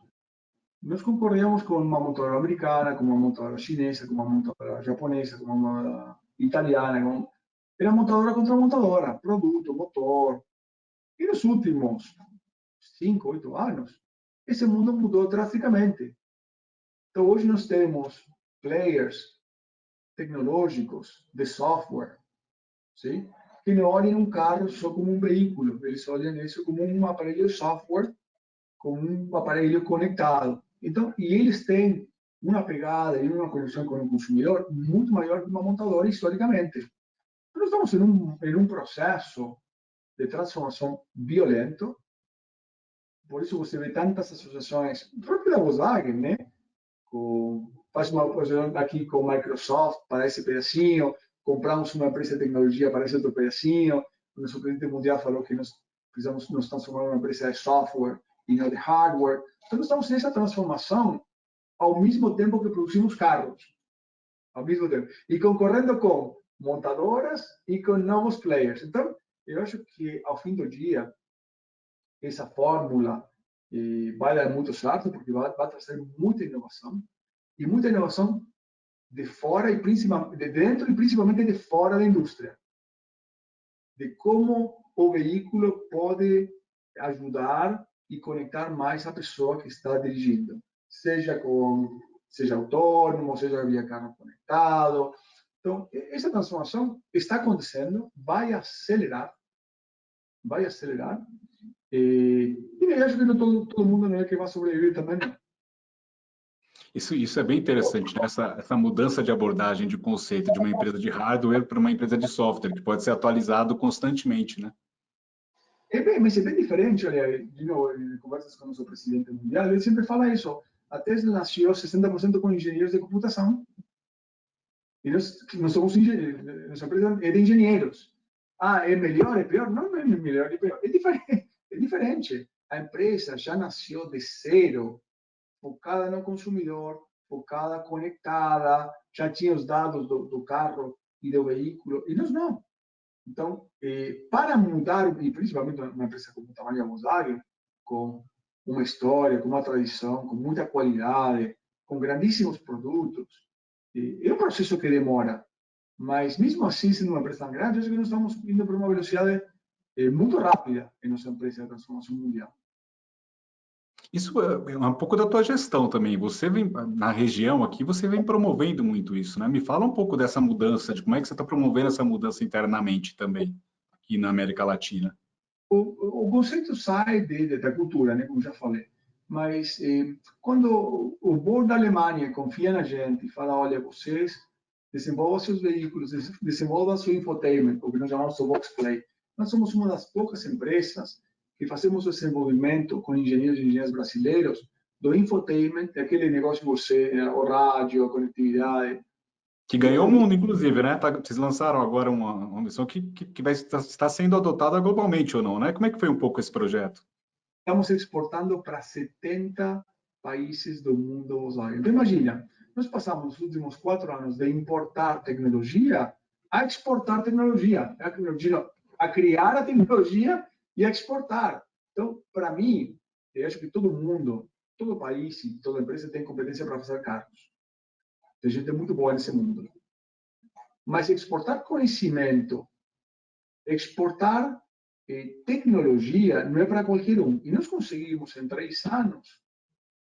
nós concorríamos com uma montadora americana, com uma montadora chinesa, com uma montadora japonesa, com uma italiana, era montadora contra montadora, produto, motor. E nos últimos 5, 8 anos, esse mundo mudou drasticamente. Então, hoje nós temos players tecnológicos de software, sim? Que não olham um carro só como um veículo, eles olham isso como um aparelho de software, como um aparelho conectado. Então, e eles têm uma pegada e uma conexão com o consumidor muito maior que uma montadora historicamente. Nós estamos em um processo de transformação violento, por isso você vê tantas associações, própria da Volkswagen, né? Faz uma associação aqui com a Microsoft para esse pedacinho, compramos uma empresa de tecnologia para esse outro pedacinho, o nosso presidente mundial falou que nós precisamos nos transformar em uma empresa de software e não de hardware. Então, nós estamos nessa transformação ao mesmo tempo que produzimos carros, ao mesmo tempo, e concorrendo com montadoras e com novos players. Então, eu acho que ao fim do dia, essa fórmula vai dar muito certo, porque vai trazer muita inovação, e muita inovação de fora e principalmente de dentro e principalmente de fora da indústria, de como o veículo pode ajudar e conectar mais a pessoa que está dirigindo, seja autônomo, seja via carro conectado. Então, essa transformação está acontecendo, vai acelerar, E eu acho que não todo mundo não é que vai sobreviver também, não. Isso é bem interessante, né? Essa mudança de abordagem de conceito de uma empresa de hardware para uma empresa de software, que pode ser atualizado constantemente, né? Mas é bem diferente, olha, de novo, em conversas com o nosso presidente mundial, ele sempre fala isso. A Tesla nasceu 60% com engenheiros de computação. E nós somos engenheiros, nossa empresa é de engenheiros. Ah, é melhor, é pior? Não, não é melhor, é pior. É diferente. É diferente. A empresa já nasceu de zero, focada no consumidor, focada, conectada, já tinha os dados do carro e do veículo, e nós não. Então, para mudar, e principalmente uma empresa como o tamanho da Volkswagen, com uma história, com uma tradição, com muita qualidade, com grandíssimos produtos, é um processo que demora. Mas, mesmo assim, sendo uma empresa tão grande, acho que nós estamos indo para uma velocidade muito rápida em nossa empresa de transformação mundial. Isso é um pouco da tua gestão também. Você vem, na região aqui, você vem promovendo muito isso, né? Me fala um pouco dessa mudança, de como é que você está promovendo essa mudança internamente também, aqui na América Latina. O conceito sai da cultura, né, como já falei. Mas quando o board da Alemanha confia na gente e fala, olha, vocês desenvolvam seus veículos, desenvolvam seu infotainment, o que nós chamamos de Voxplay. Nós somos uma das poucas empresas que fazemos o desenvolvimento com engenheiros e engenheiras brasileiros do infotainment, aquele negócio de você, o rádio, a conectividade. Que ganhou o mundo, inclusive, né? Vocês lançaram agora uma missão que vai estar sendo adotada globalmente ou não, né? Como é que foi um pouco esse projeto? Estamos exportando para 70 países do mundo Volkswagen. Então, imagina, nós passamos os últimos 4 anos de importar tecnologia a exportar tecnologia, a criar a tecnologia e a exportar. Então, para mim, eu acho que todo mundo, todo país e toda empresa tem competência para fazer carros. Tem gente muito boa nesse mundo. Mas exportar conhecimento, exportar tecnologia não é para qualquer um. E nós conseguimos, em 3 anos,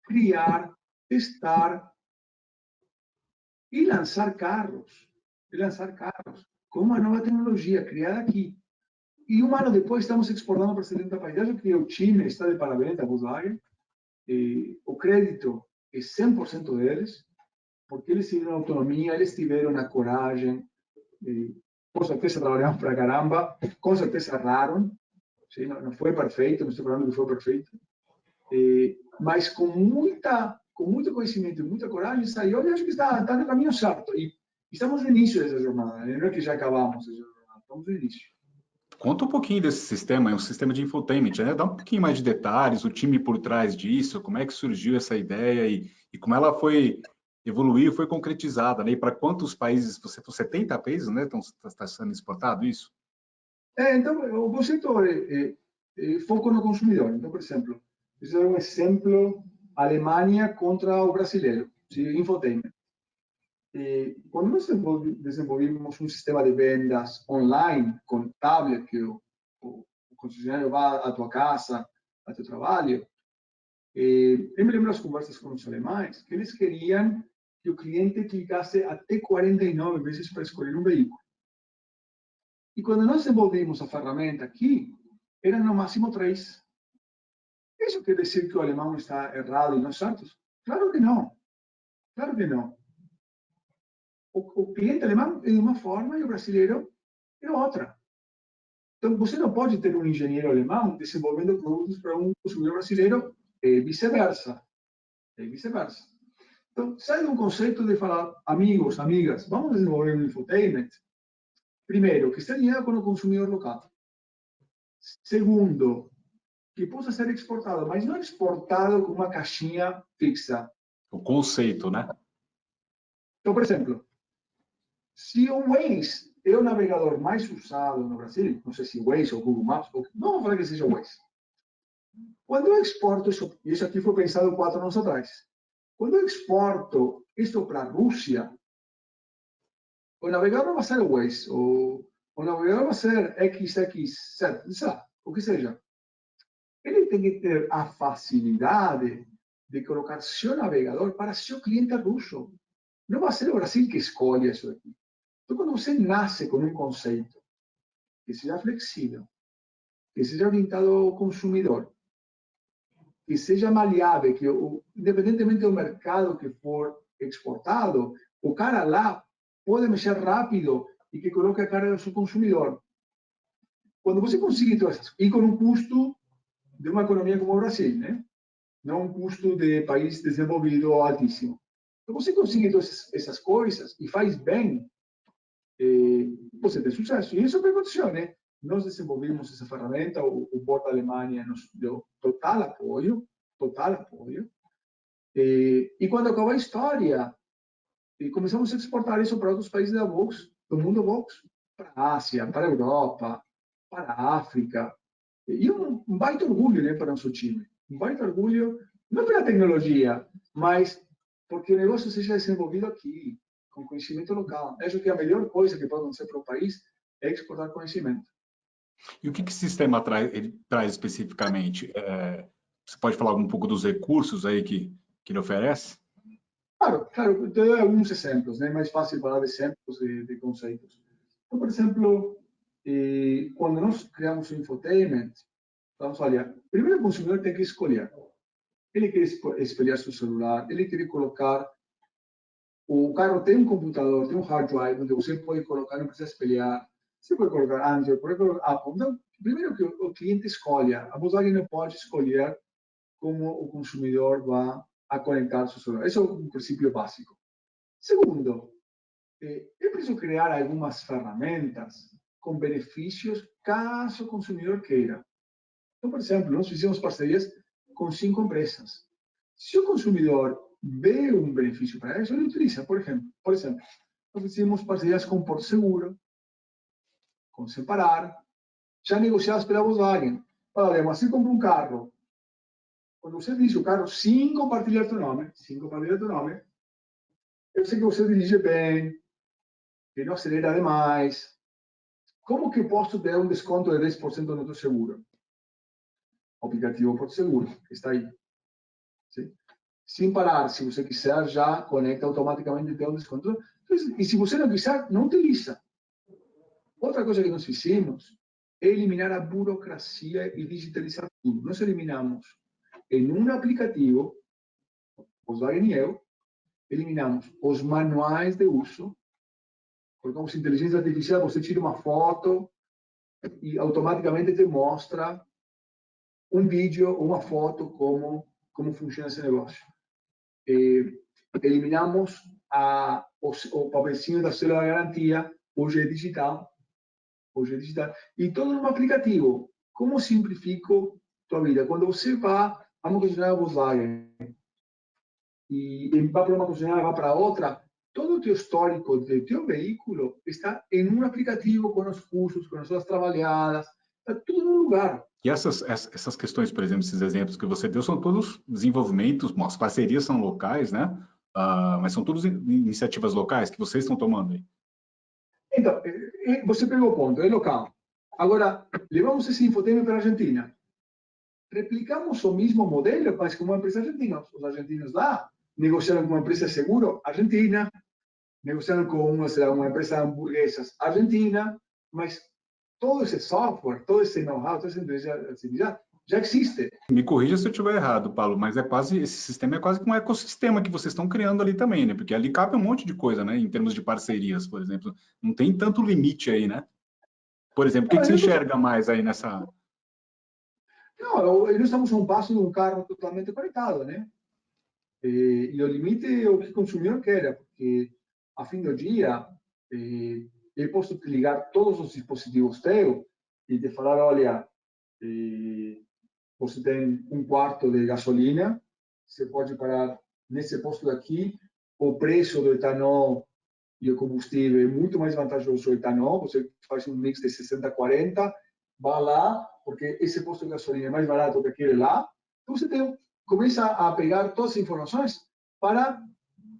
criar, testar e lançar carros. Com uma nova tecnologia criada aqui. E 1 ano depois estamos exportando para 70 países. Acho que o time está de parabéns da Volkswagen. O crédito é 100% deles, porque eles tiveram autonomia, eles tiveram a coragem. Com certeza trabalhamos para caramba, com certeza erraram. Sim, não foi perfeito, não estou falando que foi perfeito, mas com muito conhecimento e muita coragem saiu, eu acho que está no caminho certo. E estamos no início dessa jornada, não é que já acabamos essa jornada, estamos no início. Conta um pouquinho desse sistema, é um sistema de infotainment, né? Dá um pouquinho mais de detalhes, o time por trás disso, como é que surgiu essa ideia e como ela foi evoluiu, foi concretizada, né? E para quantos países, você for 70 países, né? Está sendo exportado isso? Então, o conceito é foco no consumidor. Então, por exemplo, isso é um exemplo, Alemanha contra o brasileiro, infotainment. Quando nós desenvolvemos um sistema de vendas online, com tablet, que o concessionário vai à tua casa, ao teu trabalho, eu me lembro das conversas com os alemães, que eles queriam que o cliente clicasse até 49 vezes para escolher um veículo. E quando nós desenvolvemos a ferramenta aqui, era no máximo 3. Isso quer dizer que o alemão está errado e não certo? Claro que não. Claro que não. O cliente alemão é de uma forma e o brasileiro é outra. Então, você não pode ter um engenheiro alemão desenvolvendo produtos para um consumidor brasileiro e vice-versa. Vice-versa. Então, sai de um conceito de falar, amigos, amigas, vamos desenvolver um infotainment. Primeiro, que esteja alinhado com o consumidor local. Segundo, que possa ser exportado, mas não exportado com uma caixinha fixa. O conceito, né? Então, por exemplo, se o Waze é o navegador mais usado no Brasil, não sei se Waze ou Google Maps, não vou falar que seja Waze. Quando eu exporto isso, e isso aqui foi pensado 4 anos atrás, quando eu exporto isso para a Rússia, o navegador não vai ser o Waze, o navegador vai ser XXZ, sei lá, o que seja. Ele tem que ter a facilidade de colocar seu navegador para seu cliente russo. Não vai ser o Brasil que escolhe isso aqui. Então, quando você nasce com um conceito que seja flexível, que seja orientado ao consumidor, que seja maleável, que independentemente do mercado que for exportado, o cara lá pode mexer rápido e que coloque a cara do seu consumidor. Quando você conseguir todas essas, e com um custo de uma economia como o Brasil, né? Não um custo de país desenvolvido altíssimo. Então, você conseguir todas essas coisas e faz bem, você tem sucesso. E isso é o que aconteceu, né? Nós desenvolvimos essa ferramenta, o Porta Alemanha nos deu total apoio, total apoio. E quando acabou a história, começamos a exportar isso para outros países da Vox, do mundo Vox, para a Ásia, para a Europa, para a África. E um baita orgulho, né, para o nosso time. Um baita orgulho, não pela tecnologia, mas porque o negócio seja desenvolvido aqui, com conhecimento local. Acho que a melhor coisa que pode acontecer para o país é exportar conhecimento. E o que esse sistema ele traz especificamente? Você pode falar um pouco dos recursos aí que ele oferece? Claro, claro, te doy algunos ejemplos, ¿no? Es más fácil para dar ejemplos de conceptos. Então, por exemplo, quando nós criamos o infotainment, vamos olhar, primeiro o consumidor tem que escolher. Ele quer espelhar seu celular, ele quer colocar, o carro tem um computador, tem um hard drive, onde você pode colocar, não precisa espelhar, você pode colocar Android, pode colocar Apple. Então, primeiro que o cliente escolha, a Volkswagen não pode escolher como o consumidor vai a conectar seu celular. Esse é um princípio básico. Segundo, eu preciso criar algumas ferramentas com benefícios caso o consumidor queira. Então, por exemplo, nós fizemos parcerias com 5 empresas. Se o consumidor vê um benefício para isso, ele utiliza. Por exemplo, nós fizemos parcerias com Porto Seguro, com Separar, já negociadas pela Volkswagen. Olha, você compra um carro. Quando você diz o carro, 5 compartilhar teu nome, eu sei que você dirige bem, que não acelera demais. Como que eu posso ter um desconto de 10% no teu seguro? O aplicativo Porto Seguro, que está aí. Sim? Sem parar, se você quiser, já conecta automaticamente e tem um desconto. E se você não quiser, não utiliza. Outra coisa que nós fizemos é eliminar a burocracia e digitalizar tudo. Nós eliminamos em um aplicativo, Volkswagen e eu, eliminamos os manuais de uso, colocamos inteligência artificial, você tira uma foto e automaticamente te mostra um vídeo ou uma foto como funciona esse negócio. Eliminamos o papelzinho da célula de garantia, hoje é digital, e todo no aplicativo. Como simplifico tua vida? Quando você vai a uma concessionária Volkswagen e vai para uma concessionária, vai para outra, todo o teu histórico do teu veículo está em um aplicativo com os cursos, com as horas trabalhadas, está tudo no lugar. E essas questões, por exemplo, esses exemplos que você deu, são todos desenvolvimentos, as parcerias são locais, né? Mas são todas iniciativas locais que vocês estão tomando aí. Então, você pegou o ponto, é local. Agora, levamos esse infotainment para a Argentina. Replicamos o mesmo modelo, mas com uma empresa argentina. Os argentinos lá negociaram com uma empresa de seguro argentina, negociaram com uma empresa de hamburguesas argentina, mas todo esse software, todo esse know-how, toda essa inteligência já existe. Me corrija se eu estiver errado, Paulo, mas esse sistema é quase que um ecossistema que vocês estão criando ali também, né? Porque ali cabe um monte de coisa, né? Em termos de parcerias, por exemplo. Não tem tanto limite aí, né? Por exemplo, o que você enxerga mais aí nessa... Não, nós estamos a um passo de um carro totalmente conectado, né? E o limite é o que o consumidor quer, porque, a fim do dia, eu posso te ligar todos os dispositivos teus e te falar, olha, você tem um quarto de gasolina, você pode parar nesse posto daqui, o preço do etanol e o combustível é muito mais vantajoso o etanol, você faz um mix de 60-40, vai lá, porque esse posto de gasolina é mais barato que aquele lá, então você começa a pegar todas as informações para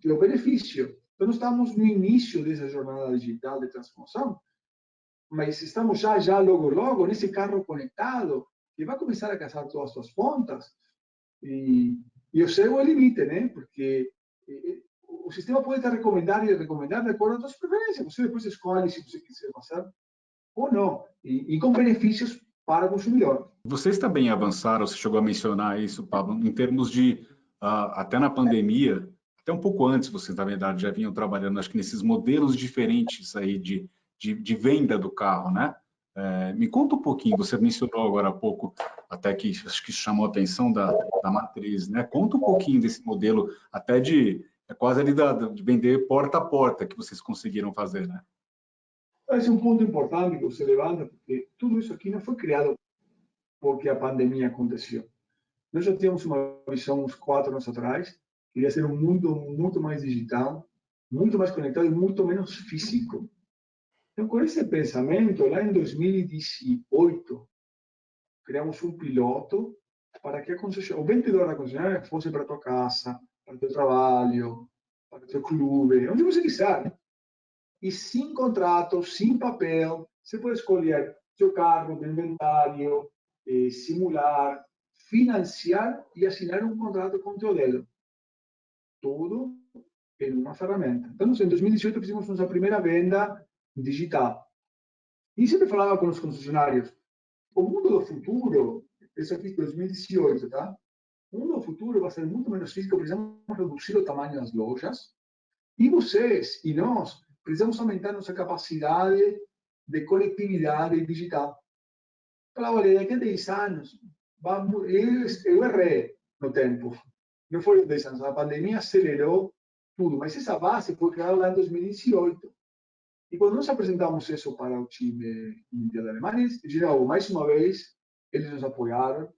o benefício. Então, nós estamos no início dessa jornada digital de transformação, mas estamos já logo, nesse carro conectado, que vai começar a casar todas as suas pontas, e o céu é o limite, né? Porque o sistema pode te recomendar e recomendar de acordo com as tuas preferências. Você depois escolhe se você quiser passar ou não. E com benefícios para o consumidor. Vocês também avançaram, você chegou a mencionar isso, Pablo, em termos de, até na pandemia, até um pouco antes, vocês, na verdade, já vinham trabalhando, acho que nesses modelos diferentes aí de venda do carro, né? Me conta um pouquinho, você mencionou agora há pouco, até que acho que chamou a atenção da matriz, né? Conta um pouquinho desse modelo, até quase ali de vender porta a porta que vocês conseguiram fazer, né? Esse é um ponto importante que você levanta, porque tudo isso aqui não foi criado porque a pandemia aconteceu. Nós já tínhamos uma visão uns 4 anos atrás, queria ser um mundo muito mais digital, muito mais conectado e muito menos físico. Então, com esse pensamento, lá em 2018, criamos um piloto para que o vendedor da concessionária fosse para a tua casa, para o teu trabalho, para o teu clube, onde você quiser. E sem contrato, sem papel, você pode escolher seu carro, o inventário, simular, financiar e assinar um contrato com o teu dedo. Tudo em uma ferramenta. Então, em 2018, fizemos nossa primeira venda digital. E sempre falava com os concessionários, o mundo do futuro, isso aqui é 2018, tá? O mundo do futuro vai ser muito menos físico, precisamos reduzir o tamanho das lojas, e vocês e nós precisamos aumentar nossa capacidade de conectividade digital. Falava, olha, daqui a 10 anos, eu errei no tempo. Não foram 10 anos, a pandemia acelerou tudo, mas essa base foi criada lá em 2018. E quando nós apresentamos isso para o time mundial alemão, de novo, mais uma vez, eles nos apoiaram,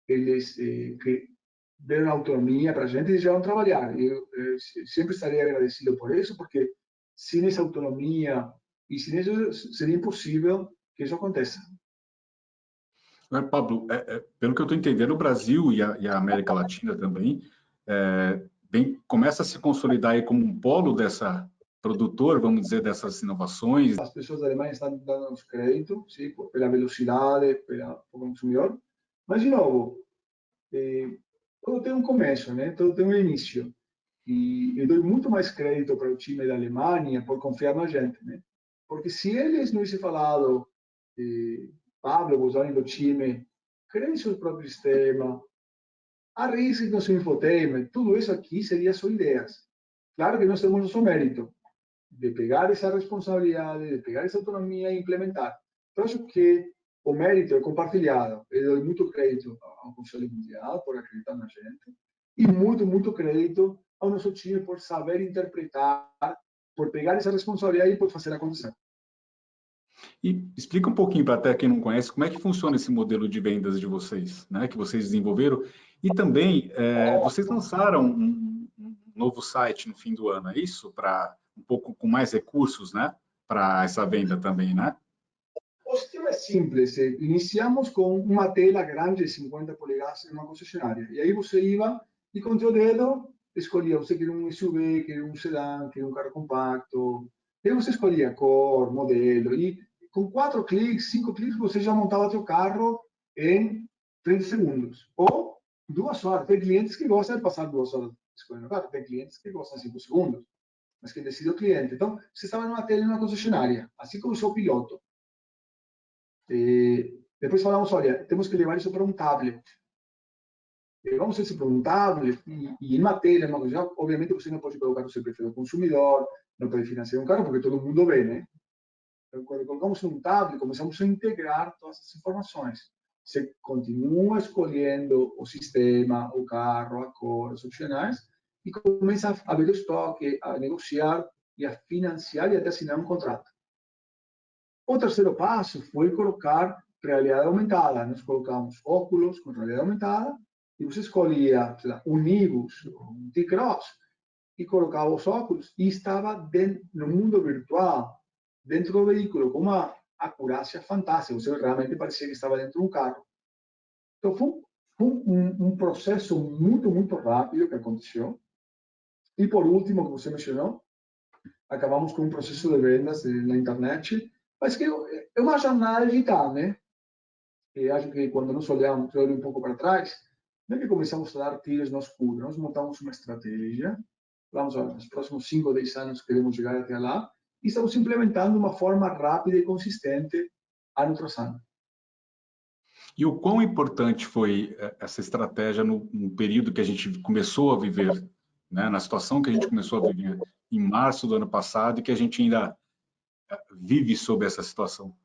eles deram autonomia para a gente e deixaram trabalhar. Eu sempre estarei agradecido por isso, porque sem essa autonomia e sem isso seria impossível que isso aconteça. Pablo, pelo que eu estou entendendo, o Brasil e a América Latina também começa a se consolidar aí como um polo dessa produtor, vamos dizer, dessas inovações. As pessoas alemãs estão dando nos crédito, sim, pela velocidade, pelo consumidor. Mas, de novo, tudo tem um começo, né? Tudo tem um início. E eu dou muito mais crédito para o time da Alemanha por confiar na gente, né? Porque se eles não tivessem falado, Pablo, você do time, crê em seu próprio sistema, arrisque no seu infotainment, tudo isso aqui seria só ideias. Claro que nós temos nosso mérito de pegar essa responsabilidade, de pegar essa autonomia e implementar. Então, acho que o mérito é compartilhado. Eu dou muito crédito ao Conselho Mundial por acreditar na gente e muito, muito crédito ao nosso time por saber interpretar, por pegar essa responsabilidade e por fazer acontecer. E explica um pouquinho para até quem não conhece como é que funciona esse modelo de vendas de vocês, né, que vocês desenvolveram. E também, vocês lançaram um novo site no fim do ano, é isso? Para um pouco com mais recursos, né, para essa venda também, né? O sistema é simples. Iniciamos com uma tela grande de 50 polegadas em uma concessionária. E aí você ia e com o seu dedo escolhia, você quer um SUV, quer um sedã, quer um carro compacto. E aí você escolhia cor, modelo. E com 4 cliques, 5 cliques, você já montava seu carro em 30 segundos. Ou 2 horas. Tem clientes que gostam de passar 2 horas escolhendo o carro. Tem clientes que gostam de 5 segundos. Mas quem decide é o cliente. Então, você estava numa tela em uma concessionária. Assim começou o piloto. Depois falamos, olha, temos que levar isso para um tablet. Levamos isso para um tablet e em matéria, obviamente você não pode colocar o seu perfil do consumidor, não pode financiar um carro, porque todo mundo vê, né? Então, quando colocamos um tablet, começamos a integrar todas as informações. Você continua escolhendo o sistema, o carro, a cor, os opcionais, e começa a ver o estoque, a negociar e a financiar e até assinar um contrato. O terceiro passo foi colocar realidade aumentada. Nós colocamos óculos com realidade aumentada e você escolhia um Nibus, um T-Cross e colocava os óculos e estava no mundo virtual, dentro do veículo, com uma acurácia fantástica. Você realmente parecia que estava dentro de um carro. Então, foi um processo muito, muito rápido que aconteceu. E, por último, que você mencionou, acabamos com um processo de vendas na internet, mas que é uma jornada digital, né? E acho que quando nós olhamos, eu olho um pouco para trás, não é que começamos a dar tiros no escuro, nós montamos uma estratégia, vamos olha, nos próximos 5 ou 10 anos queremos chegar até lá, e estamos implementando de uma forma rápida e consistente ano tras ano. E o quão importante foi essa estratégia no período que a gente começou a viver, né, na situação que a gente começou a viver em março do ano passado e que a gente ainda vive sob essa situação?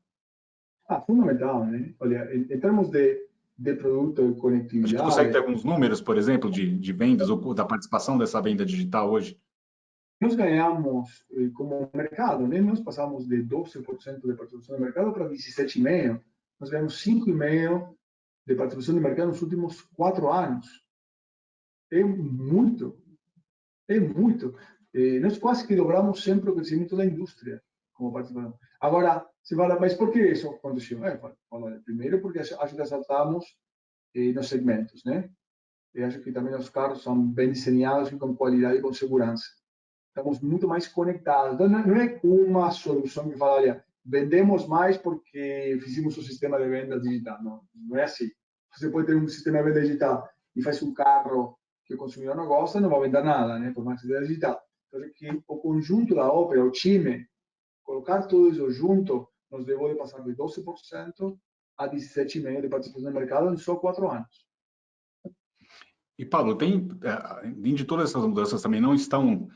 Fundamental, né? Olha, em termos de produto e A gente consegue ter conectividade, alguns números, por exemplo, de vendas ou da participação dessa venda digital hoje? nós ganhamos como mercado, né? Nós passamos de 12% de participação de mercado para 17,5%. Nós ganhamos 5,5% de participação de mercado nos últimos 4 anos. É muito, é muito. Nós quase que dobramos sempre o crescimento da indústria como participação. Agora, você fala, mas por que isso aconteceu? Primeiro, porque acho que acertamos nos segmentos, né? Eu acho que também os carros são bem desenhados e com qualidade e com segurança. Estamos muito mais conectados. Então, não é uma solução que fala, olha, vendemos mais porque fizemos o sistema de venda digital. Não, não é assim. Você pode ter um sistema de venda digital e faz um carro que o consumidor não gosta, não vai vender nada, né? Por mais que seja digital. Então, que o conjunto da ópera, o time, colocar tudo isso junto, nos levou de passar de 12% a 17,5% de participação no mercado em só 4 anos. E, Paulo, além de todas essas mudanças também não estão,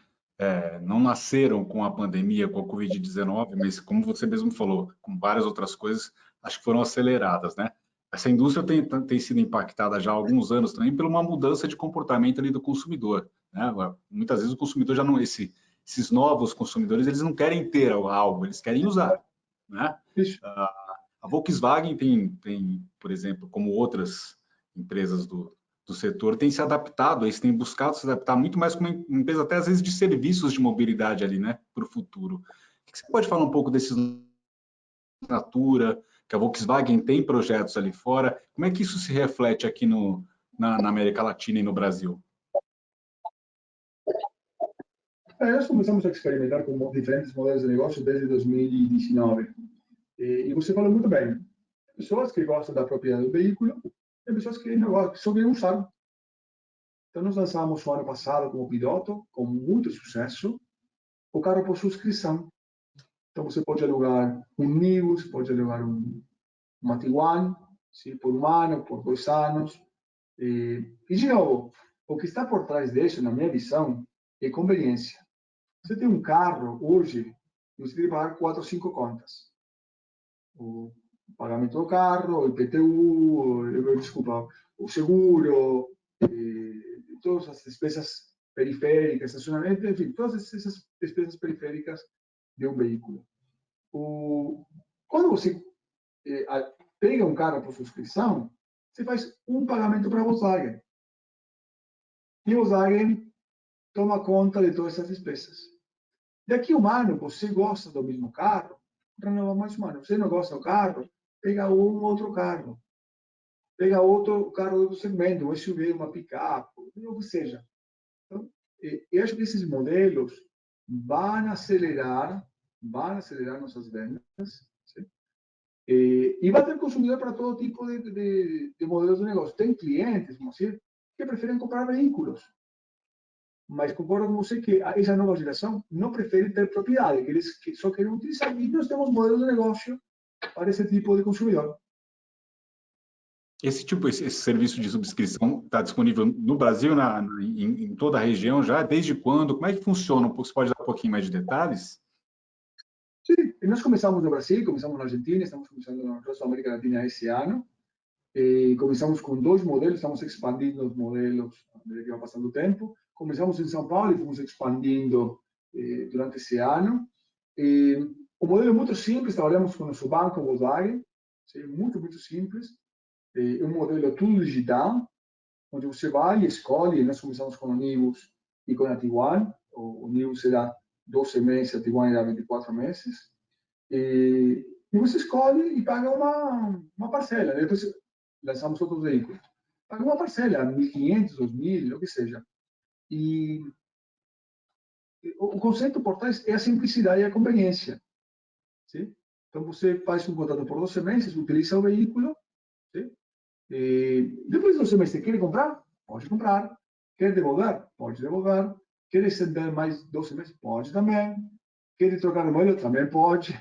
não nasceram com a pandemia, com a Covid-19, mas como você mesmo falou, com várias outras coisas, acho que foram aceleradas, né? Essa indústria tem sido impactada já há alguns anos também por uma mudança de comportamento ali do consumidor, né? Muitas vezes o consumidor já não, esses novos consumidores, eles não querem ter algo, eles querem usar, né? Isso. A Volkswagen tem, por exemplo, como outras empresas do setor, tem se adaptado a isso, tem buscado se adaptar muito mais como uma empresa até às vezes de serviços de mobilidade ali, né, para o futuro. O que você pode falar um pouco desses Natura, que a Volkswagen tem projetos ali fora, como é que isso se reflete aqui na América Latina e no Brasil? Nós começamos a experimentar com diferentes modelos de negócio desde 2019. E você falou muito bem. Pessoas que gostam da propriedade do veículo e pessoas que não gostam, que só querem usar. Então, nós lançamos o ano passado como piloto, com muito sucesso, o carro por subscrição. Então, você pode alugar um Nivus, pode alugar uma Tiguan, sim, por 1 ano, por 2 anos. De novo, o que está por trás disso, na minha visão, é conveniência. Você tem um carro hoje, você tem que pagar 4 ou 5 contas. O pagamento do carro, o IPTU, desculpa, o seguro, todas as despesas periféricas, estacionamento, enfim, todas essas despesas periféricas de um veículo. Quando você pega um carro por subscrição, você faz um pagamento para a Volkswagen. E a Volkswagen toma conta de todas essas despesas. Daqui a 1 ano, você gosta do mesmo carro, renova mais 1 ano. Você não gosta do carro, pega um outro carro. Pega outro carro do outro segmento, um SUV, uma picape, o que seja. Então, eu acho que esses modelos vão acelerar nossas vendas. Sim? E vai ter consumidor para todo tipo de modelos de negócio. Tem clientes, como assim, que preferem comprar veículos. Mas concordo com você que essa nova geração não prefere ter propriedade, que eles só querem utilizar. E nós temos modelos de negócio para esse tipo de consumidor. Esse serviço de subscrição está disponível no Brasil, em toda a região já? Desde quando? Como é que funciona? Você pode dar um pouquinho mais de detalhes? Sim, nós começamos no Brasil, começamos na Argentina, estamos começando no resto da América Latina esse ano. Começamos com 2 modelos, estamos expandindo os modelos à medida que vai passando o tempo. Começamos em São Paulo e fomos expandindo durante esse ano. O modelo é muito simples, trabalhamos com o nosso banco, Volkswagen, muito, muito simples. É um modelo tudo digital, onde você vai e escolhe. Nós começamos com o Nivus e com a Tiguan. O Nivus será 12 meses, a Tiguan era 24 meses. E você escolhe e paga uma parcela. Depois lançamos outros veículos. Paga uma parcela, 1.500, 2.000, o que seja. E o conceito por trás é a simplicidade e a conveniência. Sim? Então, você faz um contrato por 12 meses, utiliza o veículo. Sim? Depois de 12 meses, você quer comprar? Pode comprar. Quer devolver? Pode devolver. Quer estender mais 12 meses? Pode também. Quer trocar de modelo? Também pode.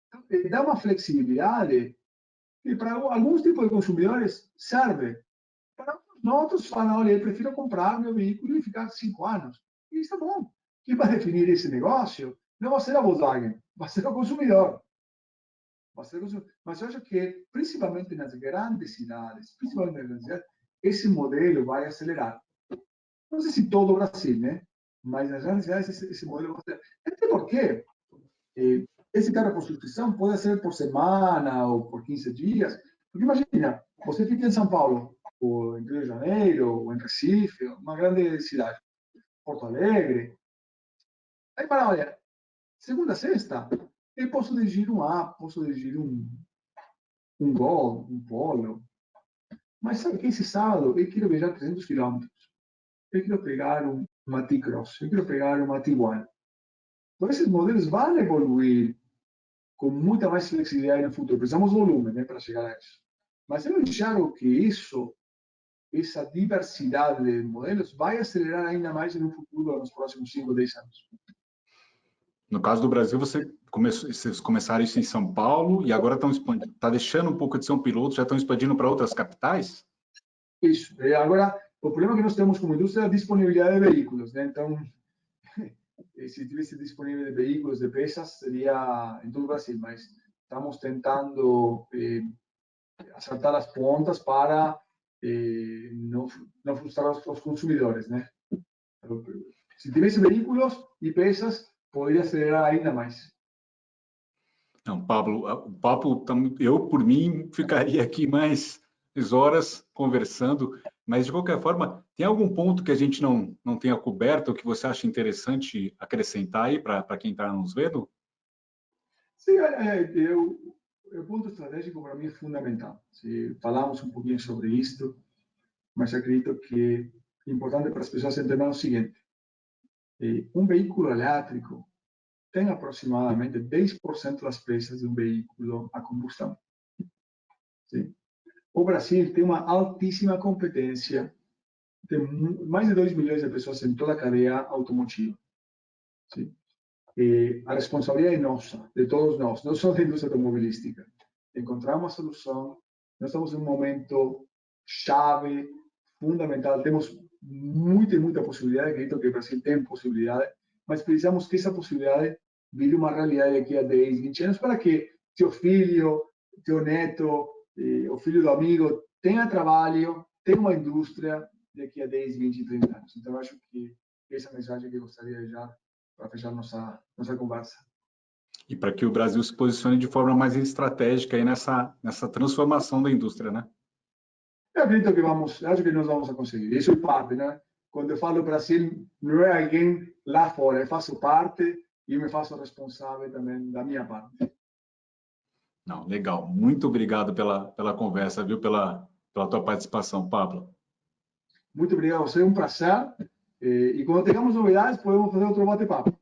Então, dá uma flexibilidade E para alguns tipos de consumidores serve. Para outros falam, olha, eu prefiro comprar meu veículo e ficar 5 anos. E isso é bom. Quem vai definir esse negócio não vai ser a Volkswagen, vai ser o consumidor. Mas eu acho que, principalmente nas grandes cidades, esse modelo vai acelerar. Não sei se todo o Brasil, né? Mas nas grandes cidades esse modelo vai acelerar. Até porque esse carro por subscrição pode ser por semana ou por 15 dias. Porque imagina, você fica em São Paulo, ou em Rio de Janeiro, ou em Recife, uma grande cidade, Porto Alegre. Aí para, olha, segunda a sexta, eu posso dirigir um A, posso dirigir um Gol, um Polo. Mas sabe que esse sábado eu quero viajar 300 quilômetros. Eu quero pegar uma T-Cross, eu quero pegar uma T1. Então esses modelos vão evoluir com muita mais flexibilidade no futuro. Precisamos de volume, né, para chegar a isso. Mas eu enxergo que essa diversidade de modelos vai acelerar ainda mais no futuro, nos próximos 5, 10 anos. No caso do Brasil, vocês começaram isso em São Paulo e agora está deixando um pouco de ser um piloto, já estão expandindo para outras capitais? Isso. Agora, o problema que nós temos como indústria é a disponibilidade de veículos, né? Então, se tivesse disponível de veículos, de peças, seria em todo o Brasil, mas estamos tentando acertar as pontas para não frustrar os consumidores, né? Se tivesse veículos e peças, poderia acelerar ainda mais. Não, Pablo, o papo, eu, por mim, ficaria aqui mais horas conversando, mas, de qualquer forma, tem algum ponto que a gente não tenha coberto ou que você acha interessante acrescentar aí para quem está nos vendo? Sim, o ponto estratégico para mim é fundamental. Se falamos um pouquinho sobre isto, mas acredito que é importante para as pessoas entenderem o seguinte: um veículo elétrico tem aproximadamente 10% das peças de um veículo a combustão. Sim? O Brasil tem uma altíssima competência, tem mais de 2 milhões de pessoas em toda a cadeia automotiva. Sim? A responsabilidade é nossa, de todos nós, não só da indústria automobilística. Encontrar uma solução. Nós estamos em um momento chave, fundamental. Temos muita possibilidade, acredito que o Brasil tem possibilidade, mas precisamos que essa possibilidade vire uma realidade daqui a 10, 20 anos para que teu filho, teu neto, o filho do amigo tenha trabalho, tenha uma indústria daqui a 10, 20, 30 anos. Então, eu acho que essa é a mensagem que eu gostaria de dar para fechar nossa conversa. E para que o Brasil se posicione de forma mais estratégica aí nessa transformação da indústria, né? Eu acredito que acho que nós vamos conseguir. Isso é parte, né? Quando eu falo Brasil, não é alguém lá fora, eu faço parte e me faço responsável também da minha parte. Não, legal. Muito obrigado pela conversa, viu? Pela tua participação, Pablo. Muito obrigado a você, é um prazer. E quando tenhamos novidades, podemos fazer outro bate-papo.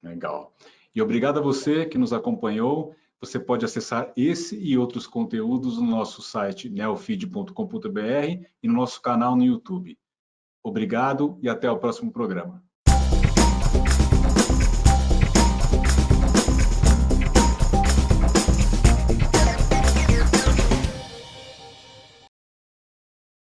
Legal. E obrigado a você que nos acompanhou. Você pode acessar esse e outros conteúdos no nosso site neofeed.com.br e no nosso canal no YouTube. Obrigado e até o próximo programa.